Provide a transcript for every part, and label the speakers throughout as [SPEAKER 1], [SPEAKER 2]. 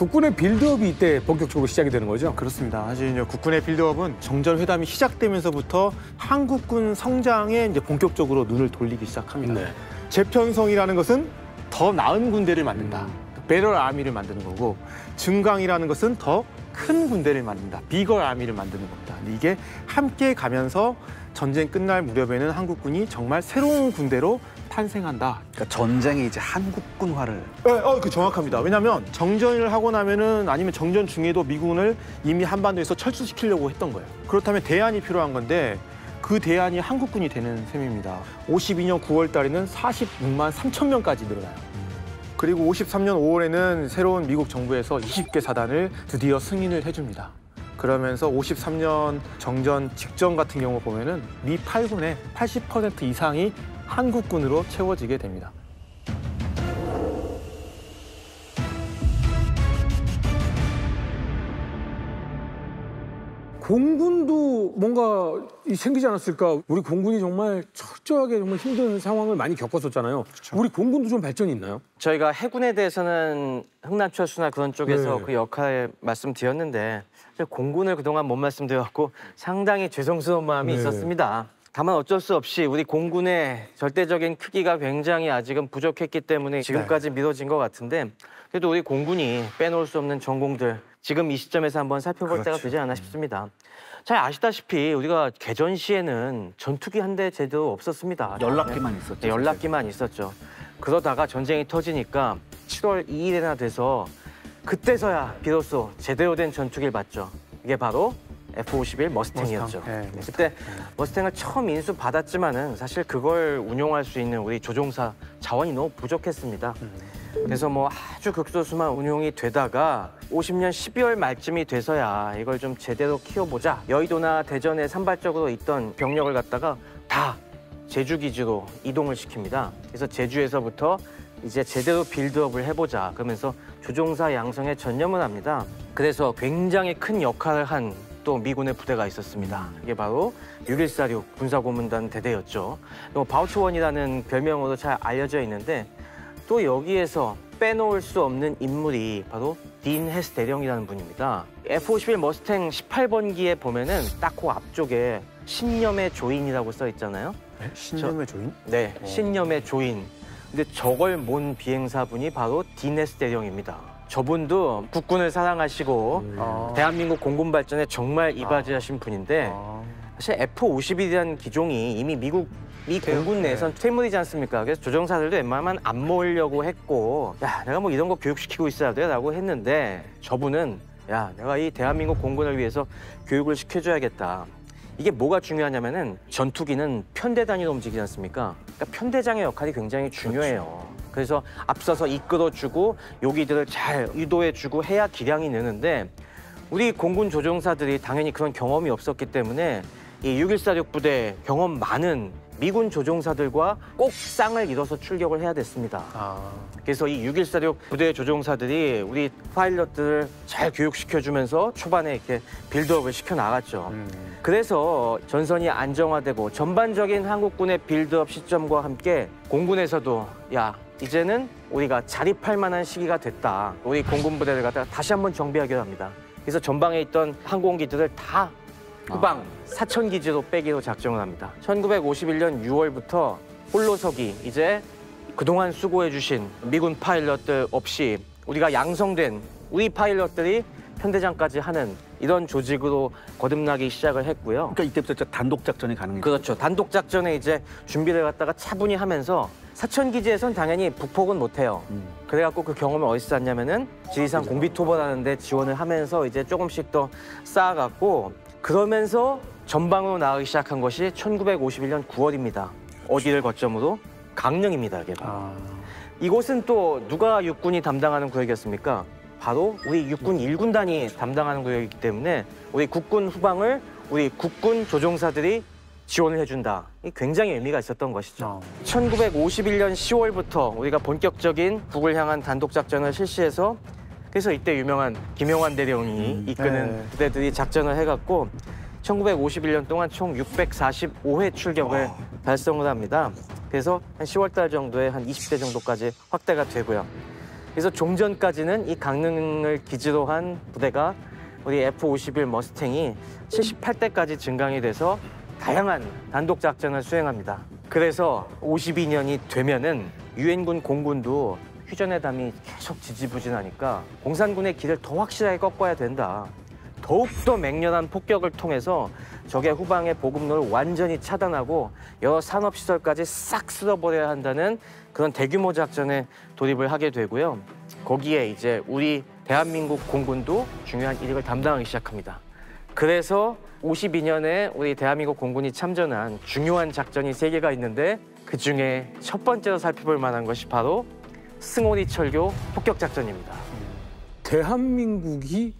[SPEAKER 1] 국군의 빌드업이 이때 본격적으로 시작이 되는 거죠?
[SPEAKER 2] 그렇습니다. 사실 이제 국군의 빌드업은 정전회담이 시작되면서부터 한국군 성장에 이제 본격적으로 눈을 돌리기 시작합니다. 네. 재편성이라는 것은 더 나은 군대를 만든다. 베럴 아미를 만드는 거고, 증강이라는 것은 더 큰 군대를 만든다. 비걸 아미를 만드는 겁니다. 이게 함께 가면서 전쟁 끝날 무렵에는 한국군이 정말 새로운 군대로 탄생한다.
[SPEAKER 3] 그러니까 전쟁이 이제 한국군화를.
[SPEAKER 2] 네, 그 정확합니다. 왜냐하면 정전을 하고 나면은 아니면 정전 중에도 미군을 이미 한반도에서 철수시키려고 했던 거예요. 그렇다면 대안이 필요한 건데 그 대안이 한국군이 되는 셈입니다. 52년 9월 달에는 46만 3천 명까지 늘어나요. 그리고 53년 5월에는 새로운 미국 정부에서 20개 사단을 드디어 승인을 해줍니다. 그러면서 53년 정전 직전 같은 경우 보면은 미 8군의 80% 이상이 한국군으로 채워지게 됩니다.
[SPEAKER 1] 공군도 뭔가 생기지 않았을까? 우리 공군이 정말 철저하게 정말 힘든 상황을 많이 겪었었잖아요. 그렇죠. 우리 공군도 좀 발전이 있나요?
[SPEAKER 4] 저희가 해군에 대해서는 흥남철수나 그런 쪽에서
[SPEAKER 1] 네.
[SPEAKER 4] 그 역할 말씀드렸는데 공군을 그동안 못 말씀드렸고 상당히 죄송스러운 마음이 있었습니다. 다만 어쩔 수 없이 우리 공군의 절대적인 크기가 굉장히 아직은 부족했기 때문에 지금까지 미뤄진 것 같은데 그래도 우리 공군이 빼놓을 수 없는 전공들 지금 이 시점에서 한번 살펴볼 때가 되지 않나 싶습니다. 잘 아시다시피 우리가 개전 시에는 전투기 한 대 제대로 없었습니다.
[SPEAKER 3] 연락기만 있었죠.
[SPEAKER 4] 네, 연락기만 있었죠. 그러다가 전쟁이 터지니까 7월 2일이나 돼서 그때서야 비로소 제대로 된 전투기를 봤죠. 이게 바로 F-51 머스탱이었죠.
[SPEAKER 2] 네,
[SPEAKER 4] 그때 머스탱을 처음 인수받았지만은 사실 그걸 운용할 수 있는 우리 조종사 자원이 너무 부족했습니다. 그래서 뭐 아주 극소수만 운용이 되다가 50년 12월 말쯤이 돼서야 이걸 좀 제대로 키워보자. 여의도나 대전에 산발적으로 있던 병력을 갖다가 다 제주 기지로 이동을 시킵니다. 그래서 제주에서부터 이제 제대로 빌드업을 해보자. 그러면서 조종사 양성에 전념을 합니다. 그래서 굉장히 큰 역할을 한 또 미군의 부대가 있었습니다. 이게 바로 6146 군사고문단 대대였죠. 바우처원이라는 별명으로 잘 알려져 있는데 또 여기에서 빼놓을 수 없는 인물이 바로 딘 헤스 대령이라는 분입니다. F-51 머스탱 18번기에 보면은 딱 그 앞쪽에 신념의 조인이라고 써 있잖아요.
[SPEAKER 2] 네? 신념의 조인?
[SPEAKER 4] 네, 신념의 조인. 근데 저걸 몬 비행사분이 바로 딘 헤스 대령입니다. 저분도 국군을 사랑하시고 대한민국 공군 발전에 정말 이바지하신 분인데 사실 F-51이라는 기종이 이미 미 공군 내에선 퇴물이지 않습니까? 그래서 조종사들도 웬만하면 안 모으려고 했고 야, 내가 뭐 이런 거 교육시키고 있어야 돼 라고 했는데 저분은 야, 내가 이 대한민국 공군을 위해서 교육을 시켜줘야겠다. 이게 뭐가 중요하냐면은 전투기는 편대 단위로 움직이지 않습니까? 그러니까 편대장의 역할이 굉장히 중요해요. 그래서 앞서서 이끌어주고 요기들을 잘 유도해주고 해야 기량이 느는데 우리 공군 조종사들이 당연히 그런 경험이 없었기 때문에 이 6146 부대 경험 많은 미군 조종사들과 꼭 쌍을 이뤄서 출격을 해야 됐습니다. 그래서 이 6146 부대 조종사들이 우리 파일럿들을 잘 교육시켜주면서 초반에 이렇게 빌드업을 시켜나갔죠. 그래서 전선이 안정화되고 전반적인 한국군의 빌드업 시점과 함께 공군에서도 야, 이제는 우리가 자립할 만한 시기가 됐다. 우리 공군 부대를 갖다가 다시 한번 정비하기로 합니다. 그래서 전방에 있던 항공기들을 다 후방 사천기지로 빼기로 작정을 합니다. 1951년 6월부터 홀로서기 이제 그동안 수고해주신 미군 파일럿들 없이 우리가 양성된 우리 파일럿들이 편대장까지 하는 이런 조직으로 거듭나기 시작을 했고요.
[SPEAKER 3] 그러니까 이때부터 단독 작전이 가능해요.
[SPEAKER 4] 그렇죠. 단독 작전에 이제 준비를 갖다가 차분히 하면서 사천기지에선 당연히 북폭은 못해요. 그래갖고 그 경험을 어디서 쌌냐면은 지리산 공비토벌하는 데 지원을 하면서 이제 조금씩 더 쌓아갔고 그러면서 전방으로 나가기 시작한 것이 1951년 9월입니다. 어디를 거점으로? 강릉입니다. 이게 바로. 이곳은 또 누가 육군이 담당하는 구역이었습니까? 바로 우리 육군 1군단이 담당하는 구역이기 때문에 우리 국군 후방을 우리 국군 조종사들이 지원을 해준다. 굉장히 의미가 있었던 것이죠. 1951년 10월부터 우리가 본격적인 북을 향한 단독작전을 실시해서 그래서 이때 유명한 김용환 대령이 이끄는 부대들이 작전을 해갖고 1951년 동안 총 645회 출격을 달성을 합니다. 그래서 한 10월 달 정도에 한 20대 정도까지 확대가 되고요. 그래서 종전까지는 이 강릉을 기지로 한 부대가 우리 F-51 머스탱이 78대까지 증강이 돼서 다양한 단독 작전을 수행합니다. 그래서 52년이 되면은 유엔군 공군도 휴전의 담이 계속 지지부진하니까 공산군의 길을 더 확실하게 꺾어야 된다. 더욱더 맹렬한 폭격을 통해서 적의 후방의 보급로를 완전히 차단하고 여러 산업시설까지 싹 쓸어버려야 한다는 그런 대규모 작전에 돌입을 하게 되고요. 거기에 이제 우리 대한민국 공군도 중요한 일을 담당하기 시작합니다. 그래서 52년에 우리 대한민국 공군이 참전한 중요한 작전이 3개가 있는데 그중에 첫 번째로 살펴볼 만한 것이 바로 승오리 철교 폭격작전입니다.
[SPEAKER 1] 대한민국이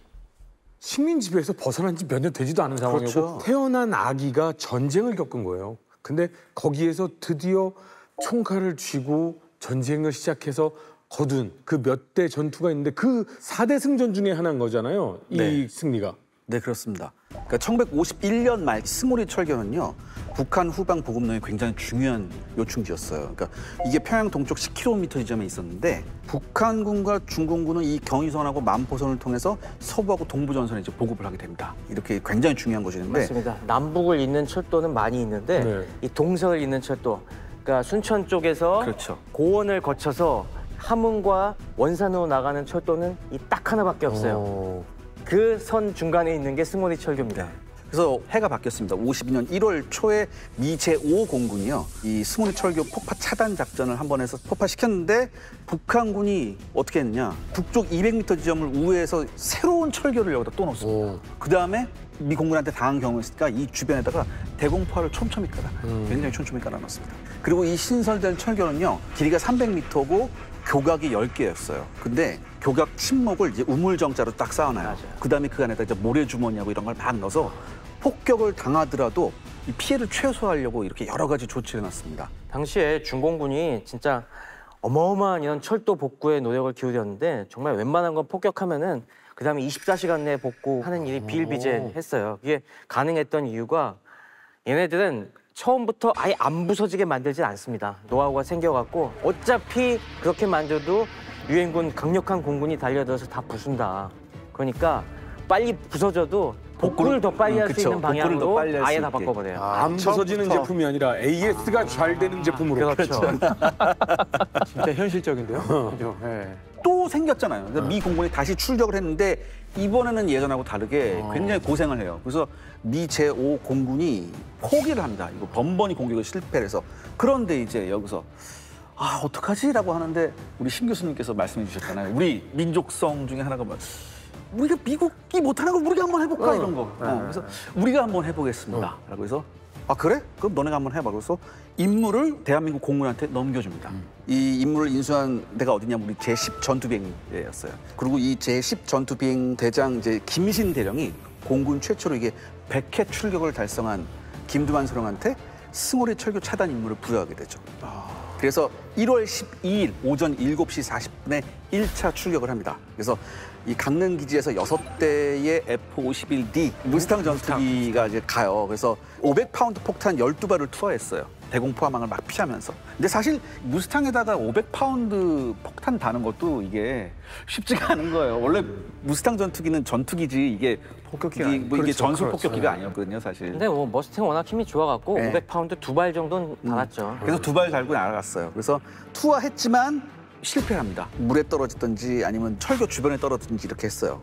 [SPEAKER 1] 식민 지배에서 벗어난 지 몇 년 되지도 않은 상황이고
[SPEAKER 3] 그렇죠.
[SPEAKER 1] 태어난 아기가 전쟁을 겪은 거예요. 근데 거기에서 드디어 총칼을 쥐고 전쟁을 시작해서 거둔 그 몇 대 전투가 있는데 그 4대 승전 중에 하나인 거잖아요. 이
[SPEAKER 3] 네.
[SPEAKER 1] 승리가.
[SPEAKER 3] 네, 그렇습니다. 그러니까 1951년 말 승오리 철교는요. 북한 후방 보급로에 굉장히 중요한 요충지였어요. 그러니까 이게 평양 동쪽 10km 지점에 있었는데 북한군과 중공군은 이 경의선하고 만포선을 통해서 서부하고 동부 전선에 이제 보급을 하게 됩니다. 이렇게 굉장히 중요한 곳인데
[SPEAKER 4] 맞습니다. 남북을 잇는 철도는 많이 있는데
[SPEAKER 1] 네.
[SPEAKER 4] 이 동서를 잇는 철도, 그러니까 순천 쪽에서
[SPEAKER 3] 그렇죠.
[SPEAKER 4] 고원을 거쳐서 함흥과 원산으로 나가는 철도는 이 딱 하나밖에 없어요. 그 선 중간에 있는 게 승오리 철교입니다.
[SPEAKER 3] 그래서 해가 바뀌었습니다. 52년 1월 초에 미 제5 공군이요. 이 승오리 철교 폭파 차단 작전을 한 번 해서 폭파시켰는데 북한군이 어떻게 했느냐. 북쪽 200m 지점을 우회해서 새로운 철교를 여기다 또 넣었습니다. 그다음에 미 공군한테 당한 경우가 있으니까 이 주변에다가 대공포화를 촘촘히 깔아놔요. 굉장히 촘촘히 깔아놨습니다. 그리고 이 신설된 철교는요. 길이가 300m고 교각이 10개였어요. 근데 교각 침목을 이제 우물정자로 딱 쌓아놔요.
[SPEAKER 4] 맞아요.
[SPEAKER 3] 그다음에 그 안에다 이제 모래주머니하고 이런 걸 막 넣어서 폭격을 당하더라도 이 피해를 최소화하려고 이렇게 여러 가지 조치를 해놨습니다.
[SPEAKER 4] 당시에 중공군이 진짜 어마어마한 이런 철도 복구에 노력을 기울였는데 정말 웬만한 건 폭격하면은 그다음에 24시간 내에 복구하는 일이 비일비재했어요. 이게 가능했던 이유가 얘네들은 처음부터 아예 안 부서지게 만들지 않습니다. 노하우가 생겨갖고 어차피 그렇게 만들어도 유엔군 강력한 공군이 달려들어서 다 부순다. 그러니까 빨리 부서져도 복구를 더 빨리 할 수
[SPEAKER 3] 그쵸.
[SPEAKER 4] 있는
[SPEAKER 3] 복구를 더
[SPEAKER 4] 방향으로
[SPEAKER 3] 빨리 할수
[SPEAKER 4] 아예 다
[SPEAKER 3] 있게.
[SPEAKER 4] 바꿔버려요.
[SPEAKER 1] 안 부서지는
[SPEAKER 2] 처음부터.
[SPEAKER 1] 제품이 아니라 AS가 잘 되는 제품으로.
[SPEAKER 4] 그렇죠.
[SPEAKER 2] 진짜 현실적인데요. 그죠? 예.
[SPEAKER 3] 또 생겼잖아요. 그래서 미 공군이 다시 출격을 했는데 이번에는 예전하고 다르게 굉장히 고생을 해요. 그래서 미 제5 공군이 포기를 합니다. 이거 번번이 공격을 실패를 해서. 그런데 이제 여기서 아 어떡하지라고 하는데 우리 심 교수님께서 말씀해 주셨잖아요. 우리 민족성 중에 하나가 뭐 우리가 미국이 못하는 걸 우리가 한번 해볼까 이런 거. 그래서 우리가 한번 해보겠습니다. 라고 해서 아 그래? 그럼 너네가 한번 해봐. 그래서 임무를 대한민국 공군한테 넘겨줍니다. 이 임무를 인수한 데가 어디냐면 우리 제10 전투비행대였어요. 그리고 이 제10 전투비행 대장 이제 김신 대령이 공군 최초로 이게 100회 출격을 달성한 김두만 소령한테 승오리 철교 차단 임무를 부여하게 되죠. 그래서 1월 12일 오전 7시 40분에 1차 출격을 합니다. 그래서 이 강릉 기지에서 6대의 F-51D 무스탕 전투기가 이제 가요. 그래서 500파운드 폭탄 12발을 투하했어요. 대공포화망을 막 피하면서. 근데 사실 무스탕에다가 500파운드 폭탄 다는 것도 이게 쉽지가 않은 거예요. 원래 무스탕 전투기는 전투기지 이게
[SPEAKER 2] 폭격기가
[SPEAKER 3] 이게, 뭐 이게
[SPEAKER 1] 그렇죠.
[SPEAKER 3] 전술
[SPEAKER 1] 그렇죠.
[SPEAKER 3] 폭격기가 아니었거든요, 사실.
[SPEAKER 4] 근데 뭐 머스탱 워낙 힘이 좋아갖고
[SPEAKER 3] 네.
[SPEAKER 4] 500파운드 2발 정도는 달았죠.
[SPEAKER 3] 그래서 2발 달고 날아갔어요. 그래서 투하했지만 실패합니다. 물에 떨어졌든지 아니면 철교 주변에 떨어졌든지 이렇게 했어요.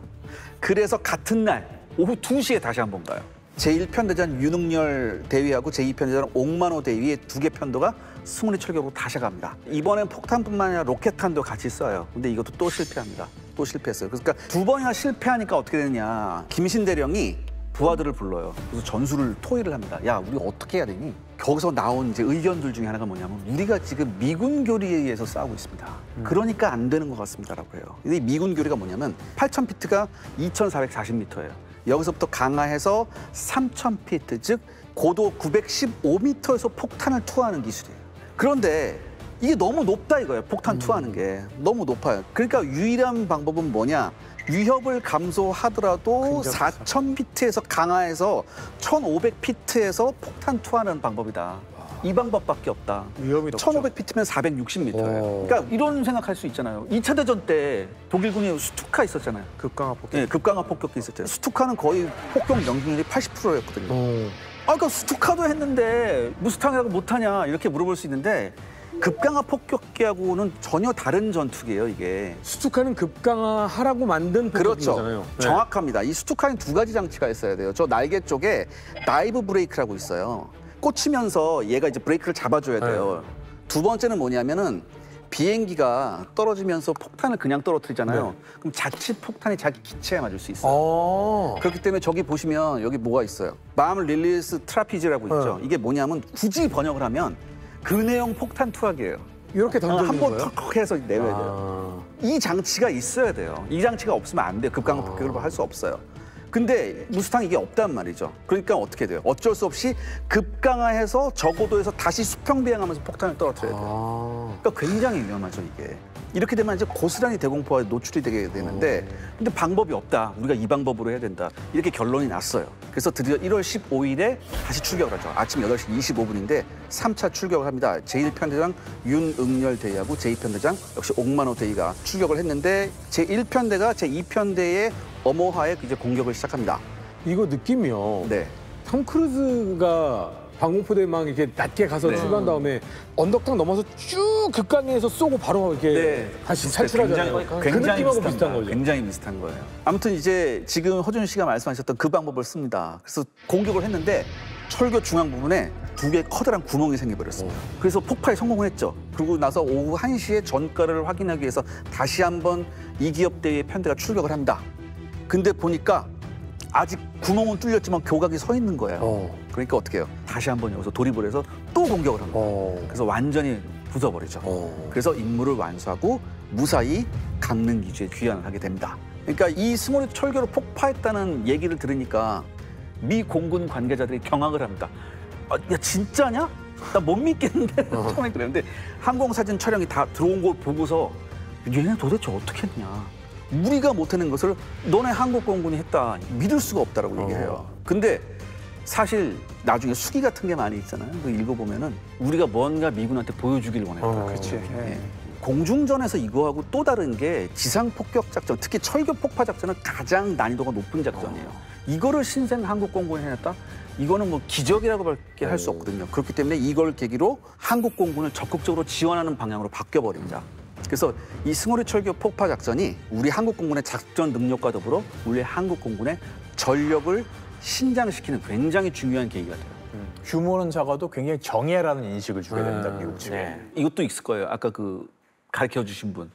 [SPEAKER 3] 그래서 같은 날 오후 2시에 다시 한 번 가요. 제1편대전 윤흥열 대위하고 제2편대전 옥만호 대위의 2개 편도가 승오리 철교로 다시 갑니다. 이번엔 폭탄뿐만 아니라 로켓탄도 같이 써요. 근데 이것도 또 실패합니다. 또 실패했어요. 그러니까 2번이나 실패하니까 어떻게 되느냐. 김신 대령이 부하들을 불러요. 그래서 전술을 토의를 합니다. 야, 우리 어떻게 해야 되니? 거기서 나온 이제 의견들 중에 하나가 뭐냐면 우리가 지금 미군 교리에 의해서 싸우고 있습니다. 그러니까 안 되는 것 같습니다라고 해요. 근데 이 미군 교리가 뭐냐면 8,000피트가 2,440m예요. 여기서부터 강화해서 3,000피트, 즉 고도 915m에서 폭탄을 투하하는 기술이에요. 그런데 이게 너무 높다 이거예요. 폭탄 투하하는 게 너무 높아요. 그러니까 유일한 방법은 뭐냐? 위협을 감소하더라도 4,000피트에서 강화해서 1,500피트에서 폭탄 투하하는 방법이다. 이 방법밖에 없다.
[SPEAKER 2] 위험이 높죠.
[SPEAKER 3] 1,500피트면 460m예요. 그러니까 이런 생각할 수 있잖아요. 2차 대전 때 독일군이 스투카 있었잖아요.
[SPEAKER 2] 급강화 폭격.
[SPEAKER 3] 네, 급강화 폭격기 있었잖아요. 스투카는 거의 폭격 명중률이 80%였거든요. 그러니까 스투카도 했는데 무스탕이라고 못하냐 이렇게 물어볼 수 있는데 급강화 폭격기하고는 전혀 다른 전투기예요, 이게.
[SPEAKER 1] 스투카는 급강화하라고 만든
[SPEAKER 3] 그렇죠.
[SPEAKER 1] 거잖아요.
[SPEAKER 3] 정확합니다. 이 스투카는 두 가지 장치가 있어야 돼요. 저 날개 쪽에 다이브 브레이크라고 있어요. 꽂히면서 얘가 이제 브레이크를 잡아줘야 돼요. 두 번째는 뭐냐면은 비행기가 떨어지면서 폭탄을 그냥 떨어뜨리잖아요. 그럼 자칫 폭탄이 자기 기체에 맞을 수 있어요. 그렇기 때문에 저기 보시면 여기 뭐가 있어요. 맘 릴리스 트라피즈라고 있죠. 이게 뭐냐면 굳이 번역을 하면 근해용 폭탄 투하기예요.
[SPEAKER 1] 이렇게 던져주는
[SPEAKER 3] 한번
[SPEAKER 1] 거예요?
[SPEAKER 3] 턱 해서 내려야 돼요. 이 장치가 있어야 돼요. 이 장치가 없으면 안 돼요. 급강화 폭격을 할 수 없어요. 근데 무스탕 이게 없단 말이죠. 그러니까 어떻게 돼요? 어쩔 수 없이 급강화해서 저고도에서 다시 수평 비행하면서 폭탄을 떨어뜨려야 돼요. 그러니까 굉장히 위험하죠, 이게. 이렇게 되면 이제 고스란히 대공포에 노출이 되게 되는데 근데 방법이 없다. 우리가 이 방법으로 해야 된다. 이렇게 결론이 났어요. 그래서 드디어 1월 15일에 다시 출격을 하죠. 아침 8시 25분인데 3차 출격을 합니다. 제1편대장 윤응열 대위하고 제2편대장 역시 옥만호 대위가 출격을 했는데 제1편대가 제2편대의 엄호하에 이제 공격을 시작합니다.
[SPEAKER 1] 이거 느낌이요.
[SPEAKER 3] 네.
[SPEAKER 1] 톰 크루즈가 방공포대 막 이렇게 낮게 가서 출발한 다음에 언덕탕 넘어서 쭉 급강에서 쏘고 바로 이렇게 다시 탈출하잖아요. 그 느낌하고 비슷한 거죠.
[SPEAKER 3] 굉장히 비슷한 거예요. 아무튼 이제 지금 허준 씨가 말씀하셨던 그 방법을 씁니다. 그래서 공격을 했는데 철교 중앙 부분에 두 개의 커다란 구멍이 생겨버렸습니다. 그래서 폭파에 성공을 했죠. 그리고 나서 오후 1시에 전가를 확인하기 위해서 다시 한번 이기업대의 편대가 출격을 합니다. 근데 보니까 아직 구멍은 뚫렸지만 교각이 서 있는 거예요. 그러니까 어떻게 해요? 다시 한번 여기서 돌입을 해서 또 공격을 합니다. 그래서 완전히 부숴버리죠. 그래서 임무를 완수하고 무사히 강릉 기지에 귀환을 하게 됩니다. 그러니까 이 스몰이 철교로 폭파했다는 얘기를 들으니까 미 공군 관계자들이 경악을 합니다. 야 진짜냐? 나 못 믿겠는데 처음에 그랬는데 항공사진 촬영이 다 들어온 걸 보고서 얘네 도대체 어떻게 했냐? 우리가 못하는 것을 너네 한국공군이 했다. 믿을 수가 없다라고 얘기해요. 근데 사실 나중에 수기 같은 게 많이 있잖아요. 그 읽어보면은 우리가 뭔가 미군한테 보여주길 원했다.
[SPEAKER 2] 그렇지.
[SPEAKER 3] 예. 공중전에서 이거하고 또 다른 게 지상 폭격 작전, 특히 철교 폭파 작전은 가장 난이도가 높은 작전이에요. 이거를 신생 한국공군이 해냈다? 이거는 뭐 기적이라고밖에 할 수 없거든요. 그렇기 때문에 이걸 계기로 한국공군을 적극적으로 지원하는 방향으로 바뀌어버립니다. 그래서 이 스몰이 철교 폭파 작전이 우리 한국공군의 작전 능력과 더불어 우리 한국공군의 전력을 신장시키는 굉장히 중요한 계기가 돼요.
[SPEAKER 5] 규모는 작아도 굉장히 정예라는 인식을 주게 됩니다, 미국 측에.
[SPEAKER 4] 네.
[SPEAKER 3] 이것도 있을 거예요. 아까 그 가르쳐 주신 분.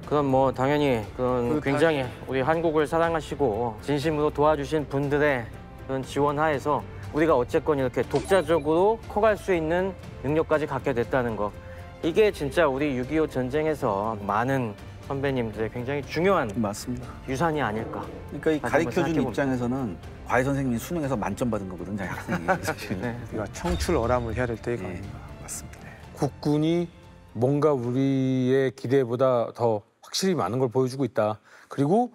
[SPEAKER 4] 그건 뭐 당연히 그건 굉장히 우리 한국을 사랑하시고 진심으로 도와주신 분들의 그런 지원하에서 우리가 어쨌건 이렇게 독자적으로 커갈 수 있는 능력까지 갖게 됐다는 거. 이게 진짜 우리 6.25 전쟁에서 많은 선배님들의 굉장히 중요한
[SPEAKER 3] 맞습니다.
[SPEAKER 4] 유산이 아닐까.
[SPEAKER 3] 그러니까 이
[SPEAKER 4] 다시 한번
[SPEAKER 3] 가르쳐준
[SPEAKER 4] 생각해봅니다.
[SPEAKER 3] 입장에서는 과외 선생님이 수능에서 만점 받은 거거든요, 학생이. 사실.
[SPEAKER 4] 네.
[SPEAKER 2] 우리가 청출어람을 해야 될 때가
[SPEAKER 3] 네.
[SPEAKER 2] 맞습니다.
[SPEAKER 1] 국군이 뭔가 우리의 기대보다 더 확실히 많은 걸 보여주고 있다. 그리고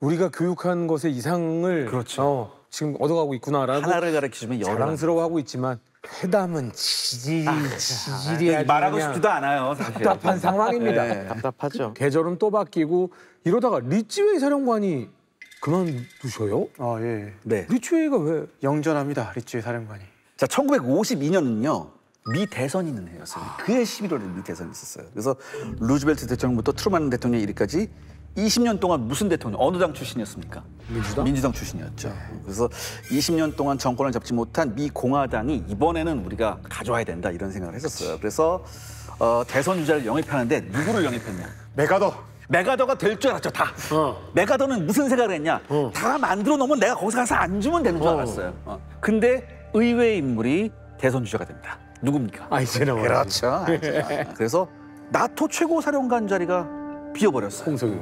[SPEAKER 1] 우리가 교육한 것의 이상을
[SPEAKER 3] 그렇죠.
[SPEAKER 1] 지금 얻어가고 있구나라고
[SPEAKER 3] 하나를 가르쳐주면 열을
[SPEAKER 1] 자랑스러워하고 있지만 회담은 지질이 아주
[SPEAKER 3] 말하고
[SPEAKER 1] 그냥
[SPEAKER 3] 싶지도 않아요, 사실.
[SPEAKER 1] 답답한 상황입니다.
[SPEAKER 3] 네.
[SPEAKER 4] 답답하죠.
[SPEAKER 1] 계절은 또 바뀌고 이러다가 리츠웨이 사령관이 그만두셔요?
[SPEAKER 2] 아 예.
[SPEAKER 3] 네.
[SPEAKER 1] 리츠웨이가 왜?
[SPEAKER 2] 영전합니다, 리츠의 사령관이.
[SPEAKER 3] 자, 1952년은요. 미 대선이 있는 해였어요. 그해 11월에 미 대선이 있었어요. 그래서 루즈벨트 대통령부터 트루만 대통령 이르기까지 20년 동안 무슨 대통령, 어느 당 출신이었습니까?
[SPEAKER 1] 민주당?
[SPEAKER 3] 민주당 출신이었죠. 그래서 20년 동안 정권을 잡지 못한 미 공화당이 이번에는 우리가 가져와야 된다 이런 생각을 했었어요. 그래서 대선 주자를 영입하는데 누구를 영입했냐?
[SPEAKER 2] 메가더.
[SPEAKER 3] 메가더가 될 줄 알았죠, 다. 메가더는 무슨 생각을 했냐? 다 만들어 놓으면 내가 거기서 가서 앉으면 되는 줄 알았어요. 근데 의외의 인물이 대선 주자가 됩니다. 누굽니까?
[SPEAKER 1] 아이젠하워.
[SPEAKER 3] 그렇죠. 그래서 나토 최고 사령관 자리가 비어버렸어요.
[SPEAKER 1] 홍석이.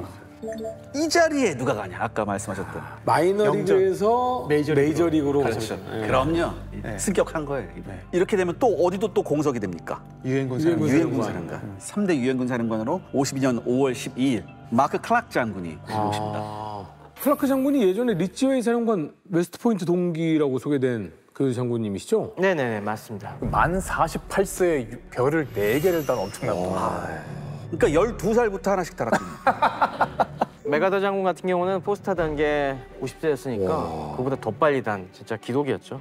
[SPEAKER 3] 이 자리에 누가 가냐? 아까 말씀하셨던.
[SPEAKER 1] 마이너리그에서 메이저리그로
[SPEAKER 3] 그렇죠.
[SPEAKER 1] 예.
[SPEAKER 3] 그럼요. 승격한 거예요. 이렇게 되면 또 어디도 또 공석이 됩니까?
[SPEAKER 2] 유엔군
[SPEAKER 3] 유엔군 사령관. 3대 유엔군 사령관으로 52년 5월 12일 마크 클락 장군이 오십니다.
[SPEAKER 1] 클라크 장군이 예전에 리치웨이 사령관 웨스트포인트 동기라고 소개된 그 장군님이시죠?
[SPEAKER 4] 네네네, 맞습니다.
[SPEAKER 5] 만 48세에 별을 4개를 단 엄청난 분.
[SPEAKER 3] 그러니까 12살부터 하나씩 달았습니다.
[SPEAKER 4] 메가더 장군 같은 경우는 포스타 단계 50세였으니까 그보다 더 빨리 단 진짜 기록이었죠.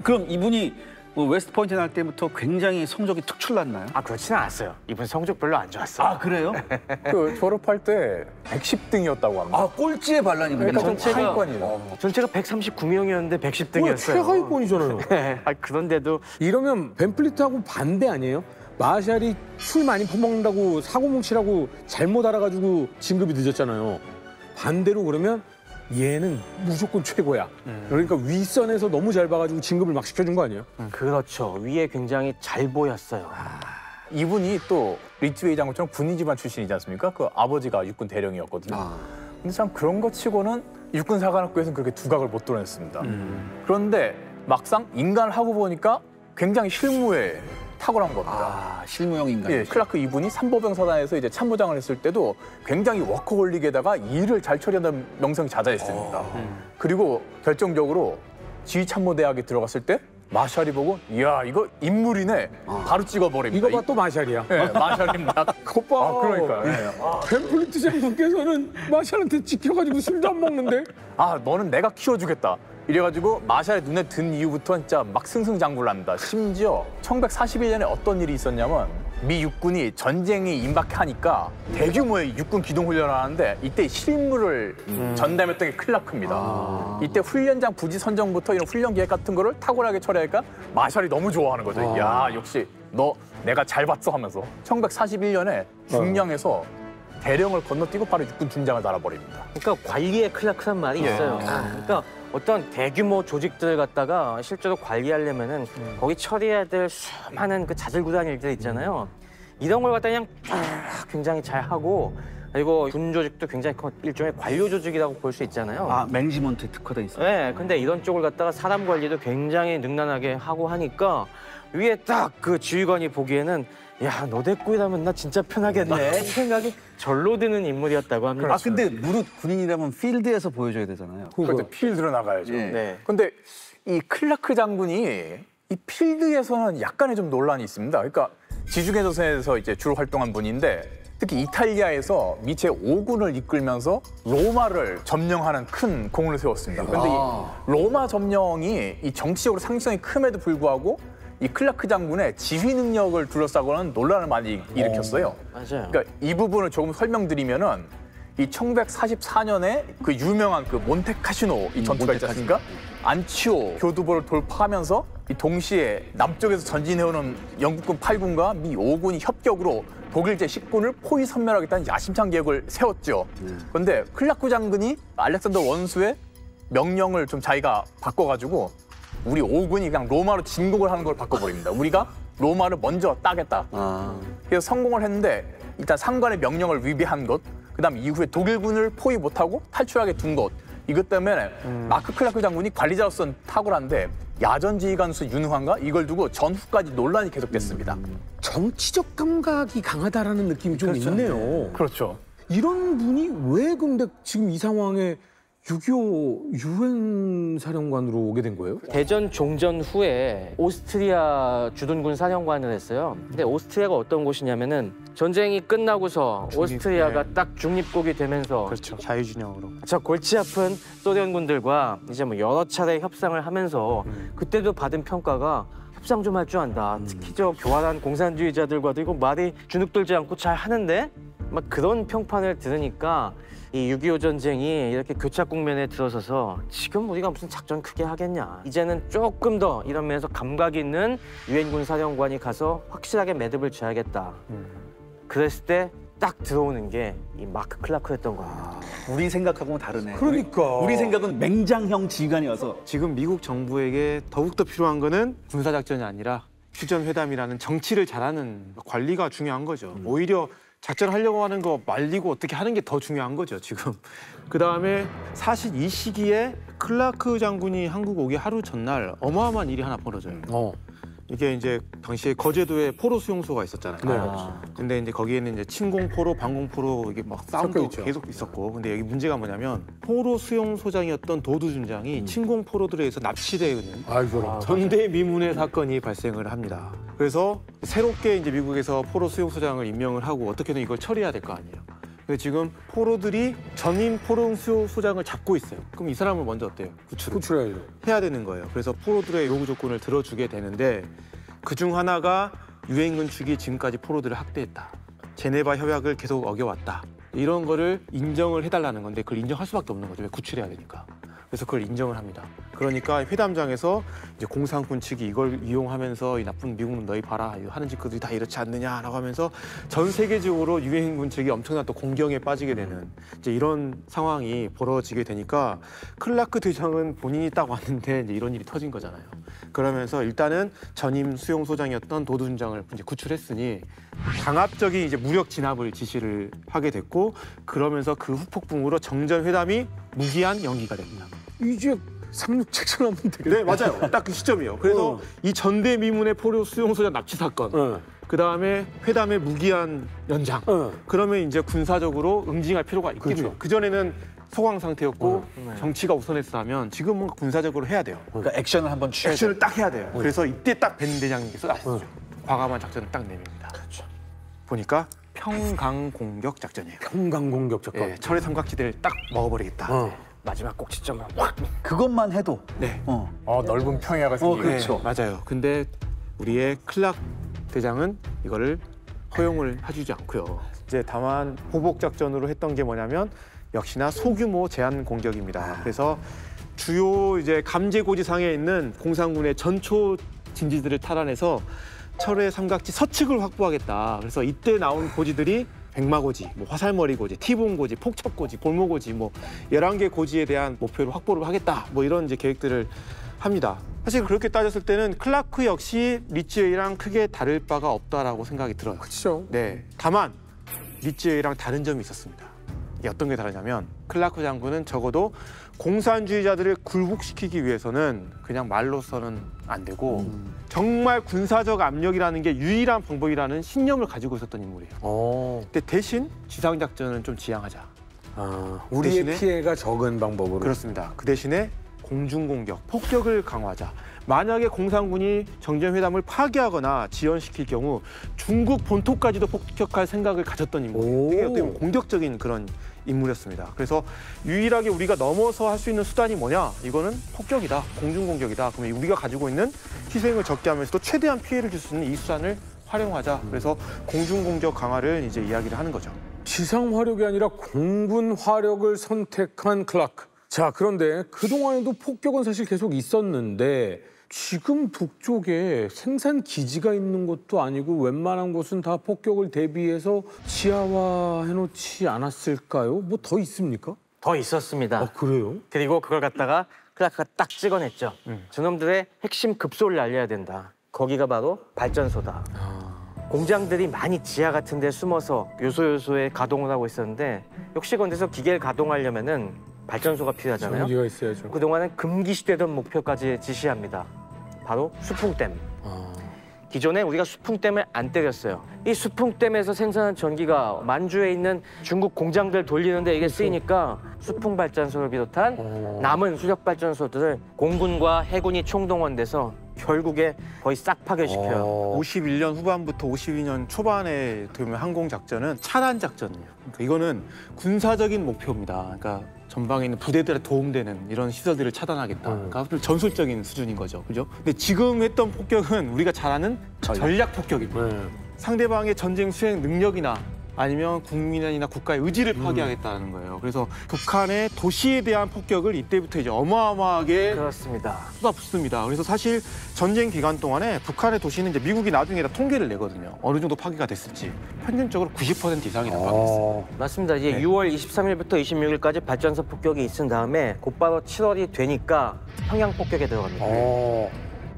[SPEAKER 3] 그럼 이분이 웨스트포인트 날 때부터 굉장히 성적이 특출났나요?
[SPEAKER 4] 아, 그렇지는 않았어요. 이분 성적 별로 안 좋았어요.
[SPEAKER 3] 아, 그래요?
[SPEAKER 5] 그 졸업할 때 110등이었다고 합니다.
[SPEAKER 3] 아, 꼴찌의 반란이군요.
[SPEAKER 5] 그러니까 좀
[SPEAKER 4] 전체가-
[SPEAKER 5] 하위권이에요.
[SPEAKER 4] 전체가 139명이었는데 110등이었어요.
[SPEAKER 1] 최하위권이잖아요.
[SPEAKER 4] 아, 그런데도
[SPEAKER 1] 이러면 벤플리트하고 반대 아니에요? 마샬이 술 많이 퍼먹는다고 사고뭉치라고 잘못 알아가지고 진급이 늦었잖아요. 반대로 그러면 얘는 무조건 최고야. 그러니까 윗선에서 너무 잘 봐가지고 진급을 막 시켜준 거 아니에요?
[SPEAKER 4] 그렇죠. 위에 굉장히 잘 보였어요.
[SPEAKER 5] 이분이 또 리치웨이 장군처럼 군인 집안 출신이지 않습니까? 그 아버지가 육군 대령이었거든요. 근데 참 그런 것 치고는 육군 사관학교에서는 그렇게 두각을 못 드러냈습니다. 그런데 막상 인간을 하고 보니까 굉장히 실무에 탁월한 겁니다.
[SPEAKER 3] 아, 실무용 인간.
[SPEAKER 5] 예, 클라크 이분이 삼보병사단에서 이제 참모장을 했을 때도 굉장히 워커홀릭에다가 일을 잘 처리한다는 명성이 자자했습니다. 그리고 결정적으로 지휘참모대학에 들어갔을 때 마샬이 보고 이야 이거 인물이네 바로 찍어버립니다.
[SPEAKER 1] 이거 봐 또 마샬이야.
[SPEAKER 5] 예, 마샬입니다.
[SPEAKER 1] 오빠.
[SPEAKER 5] 아, 그러니까요.
[SPEAKER 1] 벤플리트 장군께서는 마샬한테 지켜가지고 술도 안 먹는데.
[SPEAKER 5] 아 너는 내가 키워주겠다. 이래가지고 마샬의 눈에 든 이후부터 진짜 막 승승장구합니다. 심지어 1941년에 어떤 일이 있었냐면 미 육군이 전쟁이 임박하니까 대규모의 육군 기동훈련을 하는데 이때 실무를 전담했던 게 클라크입니다. 이때 훈련장 부지 선정부터 이런 훈련 계획 같은 거를 탁월하게 처리하니까 마샬이 너무 좋아하는 거죠. 야 역시 너 내가 잘 봤어 하면서 1941년에 중령에서 대령을 건너뛰고 바로 육군 중장을 달아버립니다.
[SPEAKER 4] 그러니까 관리의 클라크란 말이 있어요. 그러니까 어떤 대규모 조직들을 갖다가 실제로 관리하려면은 거기 처리해야 될 수많은 그 자질구레한 일들 있잖아요. 이런 걸 갖다 그냥 굉장히 잘 하고 그리고 군 조직도 굉장히 일종의 관료 조직이라고 볼 수 있잖아요.
[SPEAKER 3] 아, 매니지먼트에 특화돼 있어요.
[SPEAKER 4] 네, 근데 이런 쪽을 갖다가 사람 관리도 굉장히 능란하게 하고 하니까 위에 딱 그 지휘관이 보기에는 야, 너 대꾸이라면 나 진짜 편하겠네. 이 생각이 절로 드는 인물이었다고 합니다.
[SPEAKER 3] 아, 근데 무릇 군인이라면 필드에서 보여줘야 되잖아요.
[SPEAKER 5] 그때 필드로 나가야죠.
[SPEAKER 3] 예.
[SPEAKER 4] 네.
[SPEAKER 5] 근데 이 클라크 장군이 이 필드에서는 약간의 좀 논란이 있습니다. 그러니까 지중해 전선에서 이제 주로 활동한 분인데 특히 이탈리아에서 미체 5군을 이끌면서 로마를 점령하는 큰 공을 세웠습니다. 그런데 이 로마 점령이 이 정치적으로 상승이 큼에도 불구하고 이 클라크 장군의 지휘 능력을 둘러싸고는 논란을 많이 일으켰어요.
[SPEAKER 4] 맞아요.
[SPEAKER 5] 그러니까 이 부분을 조금 설명드리면은 이 1944년에 그 유명한 그 몬테카시노 이 전투가 있지 않습니까? 안치오 교두보를 돌파하면서 이 동시에 남쪽에서 전진해오는 영국군 8군과 미 5군이 협격으로 독일 제10군을 포위 섬멸하겠다는 야심찬 계획을 세웠죠. 그런데 클라크 장군이 알렉산더 원수의 명령을 좀 자기가 바꿔가지고 우리 5군이 그냥 로마로 진국을 하는 걸 바꿔버립니다. 우리가 로마를 먼저 따겠다. 그래서 성공을 했는데 일단 상관의 명령을 위배한 것, 그다음 이후에 독일군을 포위 못하고 탈출하게 둔 것, 이것 때문에 마크 클라크 장군이 관리자로서는 탁월한데 야전지휘관으로서 유능한가? 이걸 두고 전후까지 논란이 계속됐습니다.
[SPEAKER 1] 정치적 감각이 강하다라는 느낌이 좀 있네요.
[SPEAKER 5] 그렇죠.
[SPEAKER 1] 이런 분이 왜 근데 지금 이 상황에 6.25 유엔 사령관으로 오게 된 거예요?
[SPEAKER 4] 대전 종전 후에 오스트리아 주둔군 사령관을 했어요. 근데 오스트리아가 어떤 곳이냐면은 전쟁이 끝나고서 오스트리아가 딱 중립국이 되면서
[SPEAKER 2] 그렇죠. 자유진영으로.
[SPEAKER 4] 저 골치 아픈 소련군들과 이제 뭐 여러 차례 협상을 하면서 그때도 받은 평가가 협상 좀 할 줄 안다. 특히 저 교활한 공산주의자들과도 이거 말이 주눅들지 않고 잘 하는데 막 그런 평판을 들으니까 이 6.25 전쟁이 이렇게 교착 국면에 들어서서 지금 우리가 무슨 작전 크게 하겠냐. 이제는 조금 더 이런 면에서 감각 있는 유엔군 사령관이 가서 확실하게 매듭을 져야겠다. 그랬을 때 딱 들어오는 게 이 마크 클라크였던 겁니다.
[SPEAKER 3] 우리 생각하고는 다르네.
[SPEAKER 1] 그러니까.
[SPEAKER 3] 우리 생각은 맹장형 지휘관이어서
[SPEAKER 2] 지금 미국 정부에게 더욱더 필요한 거는 군사작전이 아니라 휴전회담이라는 정치를 잘하는 관리가 중요한 거죠. 오히려 작전하려고 하는 거 말리고 어떻게 하는 게 더 중요한 거죠, 지금. 그다음에 사실 이 시기에 클라크 장군이 한국 오기 하루 전날 어마어마한 일이 하나 벌어져요. 이게 이제 당시에 거제도에 포로 수용소가 있었잖아요.
[SPEAKER 1] 네.
[SPEAKER 2] 근데 이제 거기에는 이제 침공포로, 방공포로 이게 막 싸움도
[SPEAKER 1] 있죠.
[SPEAKER 2] 계속 있었고, 근데 여기 문제가 뭐냐면 포로 수용소장이었던 도두준장이 침공포로들에 의해서 납치되는 전대미문의 사건이 발생을 합니다. 그래서 새롭게 이제 미국에서 포로 수용소장을 임명을 하고 어떻게든 이걸 처리해야 될 거 아니에요. 근데 지금 포로들이 전임 포로 수용소장을 잡고 있어요. 그럼 이 사람을 먼저 어때요?
[SPEAKER 1] 구출해야죠.
[SPEAKER 2] 해야 되는 거예요. 그래서 포로들의 요구 조건을 들어주게 되는데 그중 하나가 유엔군 측이 지금까지 포로들을 학대했다. 제네바 협약을 계속 어겨왔다. 이런 거를 인정을 해달라는 건데 그걸 인정할 수밖에 없는 거죠. 왜 구출해야 되니까. 그래서 그걸 인정을 합니다. 그러니까 회담장에서 이제 공산군 측이 이걸 이용하면서 이 나쁜 미국은 너희 봐라 하는 짓들이 다 이렇지 않느냐라고 하면서 전 세계적으로 유엔군 측이 엄청난 또 공경에 빠지게 되는 이제 이런 상황이 벌어지게 되니까 클라크 대장은 본인이 딱 왔는데 이제 이런 일이 터진 거잖아요. 그러면서 일단은 전임 수용소장이었던 도두준장을 이제 구출했으니 강압적인 이제 무력 진압을 지시를 하게 됐고 그러면서 그 후폭풍으로 정전 회담이 무기한 연기가 됩니다.
[SPEAKER 1] 이제 삼육책전 하면 되겠네.
[SPEAKER 2] 네, 맞아요. 딱 그 시점이에요. 그래서 이 전대미문의 포로 수용소장 납치 사건, 그 다음에 회담의 무기한 연장. 그러면 이제 군사적으로 응징할 필요가 있겠죠. 그 전에는 소강 상태였고 정치가 우선했다면 지금은 군사적으로 해야 돼요.
[SPEAKER 3] 그러니까 액션을 한번 취해야
[SPEAKER 2] 액션을 딱 해야 돼요. 그래서 이때 딱 벤 대장님께서 나섰죠. 과감한 작전을 딱 내밉니다. 그렇죠. 보니까 평강 공격 작전이에요.
[SPEAKER 1] 평강 공격 작전.
[SPEAKER 2] 예, 철의 삼각지대를 딱 먹어버리겠다.
[SPEAKER 4] 마지막 꼭지점을 확.
[SPEAKER 3] 그것만 해도
[SPEAKER 2] 네.
[SPEAKER 5] 넓은 평야가 생기고.
[SPEAKER 2] 그렇죠. 맞아요. 근데 우리의 클락 대장은 이거를 허용을 해주지 않고요. 이제 다만 보복 작전으로 했던 게 뭐냐면 역시나 소규모 제한 공격입니다. 그래서 주요 이제 감제고지상에 있는 공산군의 전초 진지들을 탈환해서 철의 삼각지 서측을 확보하겠다. 그래서 이때 나온 고지들이 백마고지, 뭐 화살머리고지, 티본고지, 폭첩고지, 골모고지, 뭐 11개 고지에 대한 목표를 확보를 하겠다. 뭐 이런 이제 계획들을 합니다. 사실 그렇게 따졌을 때는 클라크 역시 리츠웨이랑 크게 다를 바가 없다라고 생각이 들어요.
[SPEAKER 1] 그렇죠.
[SPEAKER 2] 네. 다만 리츠웨이랑 다른 점이 있었습니다. 이게 어떤 게 다르냐면 클라크 장군은 적어도 공산주의자들을 굴복시키기 위해서는 그냥 말로서는 안 되고 정말 군사적 압력이라는 게 유일한 방법이라는 신념을 가지고 있었던 인물이에요. 근데 대신 지상작전은 좀 지양하자.
[SPEAKER 1] 우리의
[SPEAKER 2] 대신에-
[SPEAKER 1] 피해가 적은 방법으로.
[SPEAKER 2] 그렇습니다. 그 대신에 공중공격, 폭격을 강화하자. 만약에 공산군이 정전회담을 파기하거나 지연시킬 경우 중국 본토까지도 폭격할 생각을 가졌던 인물이에요. 되게 어떻게 보면 공격적인 그런 인물이었습니다. 그래서 유일하게 우리가 넘어서 할 수 있는 수단이 뭐냐? 이거는 폭격이다, 공중공격이다. 그러면 우리가 가지고 있는 희생을 적게 하면서도 최대한 피해를 줄 수 있는 이 수단을 활용하자. 그래서 공중공격 강화를 이제 이야기를 하는 거죠.
[SPEAKER 1] 지상 화력이 아니라 공군 화력을 선택한 클라크. 자, 그런데 그동안에도 폭격은 사실 계속 있었는데 지금 북쪽에 생산 기지가 있는 곳도 아니고 웬만한 곳은 다 폭격을 대비해서 지하화해 놓지 않았을까요? 뭐 더 있습니까?
[SPEAKER 4] 더 있었습니다.
[SPEAKER 1] 그래요?
[SPEAKER 4] 그리고 그걸 갖다가 클라크가 딱 찍어냈죠. 저놈들의 핵심 급소를 알려야 된다. 거기가 바로 발전소다. 공장들이 많이 지하 같은 데 숨어서 요소요소에 가동을 하고 있었는데 역시건대서 기계를 가동하려면은 발전소가 필요하잖아요.
[SPEAKER 1] 전기가 있어야죠.
[SPEAKER 4] 그동안은 금기시되던 목표까지 지시합니다. 바로 수풍댐. 기존에 우리가 수풍댐을 안 때렸어요. 이 수풍댐에서 생산한 전기가 만주에 있는 중국 공장들 돌리는데 이게 쓰이니까 수풍 발전소를 비롯한 남은 수력 발전소들을 공군과 해군이 총동원돼서 결국에 거의 싹 파괴시켜요.
[SPEAKER 2] 51년 후반부터 52년 초반에 되면 항공작전은 차단 작전이에요. 그러니까 이거는 군사적인 목표입니다. 그러니까 전방에 있는 부대들에 도움되는 이런 시설들을 차단하겠다. 그러니까 전술적인 수준인 거죠. 그죠? 근데 지금 했던 폭격은 우리가 잘 아는 전략 폭격입니다. 상대방의 전쟁 수행 능력이나 아니면 국민이나 국가의 의지를 파괴하겠다는 거예요. 그래서 북한의 도시에 대한 폭격을 이때부터 이제 어마어마하게
[SPEAKER 4] 그렇습니다.
[SPEAKER 2] 쏟아붓습니다. 그래서 사실 전쟁 기간 동안에 북한의 도시는 이제 미국이 나중에 다 통계를 내거든요. 어느 정도 파괴가 됐을지. 평균적으로 90% 이상이 다 파괴됐어요.
[SPEAKER 4] 맞습니다. 이제
[SPEAKER 2] 네.
[SPEAKER 4] 6월 23일부터 26일까지 발전소 폭격이 있은 다음에 곧바로 7월이 되니까 평양 폭격에 들어갑니다.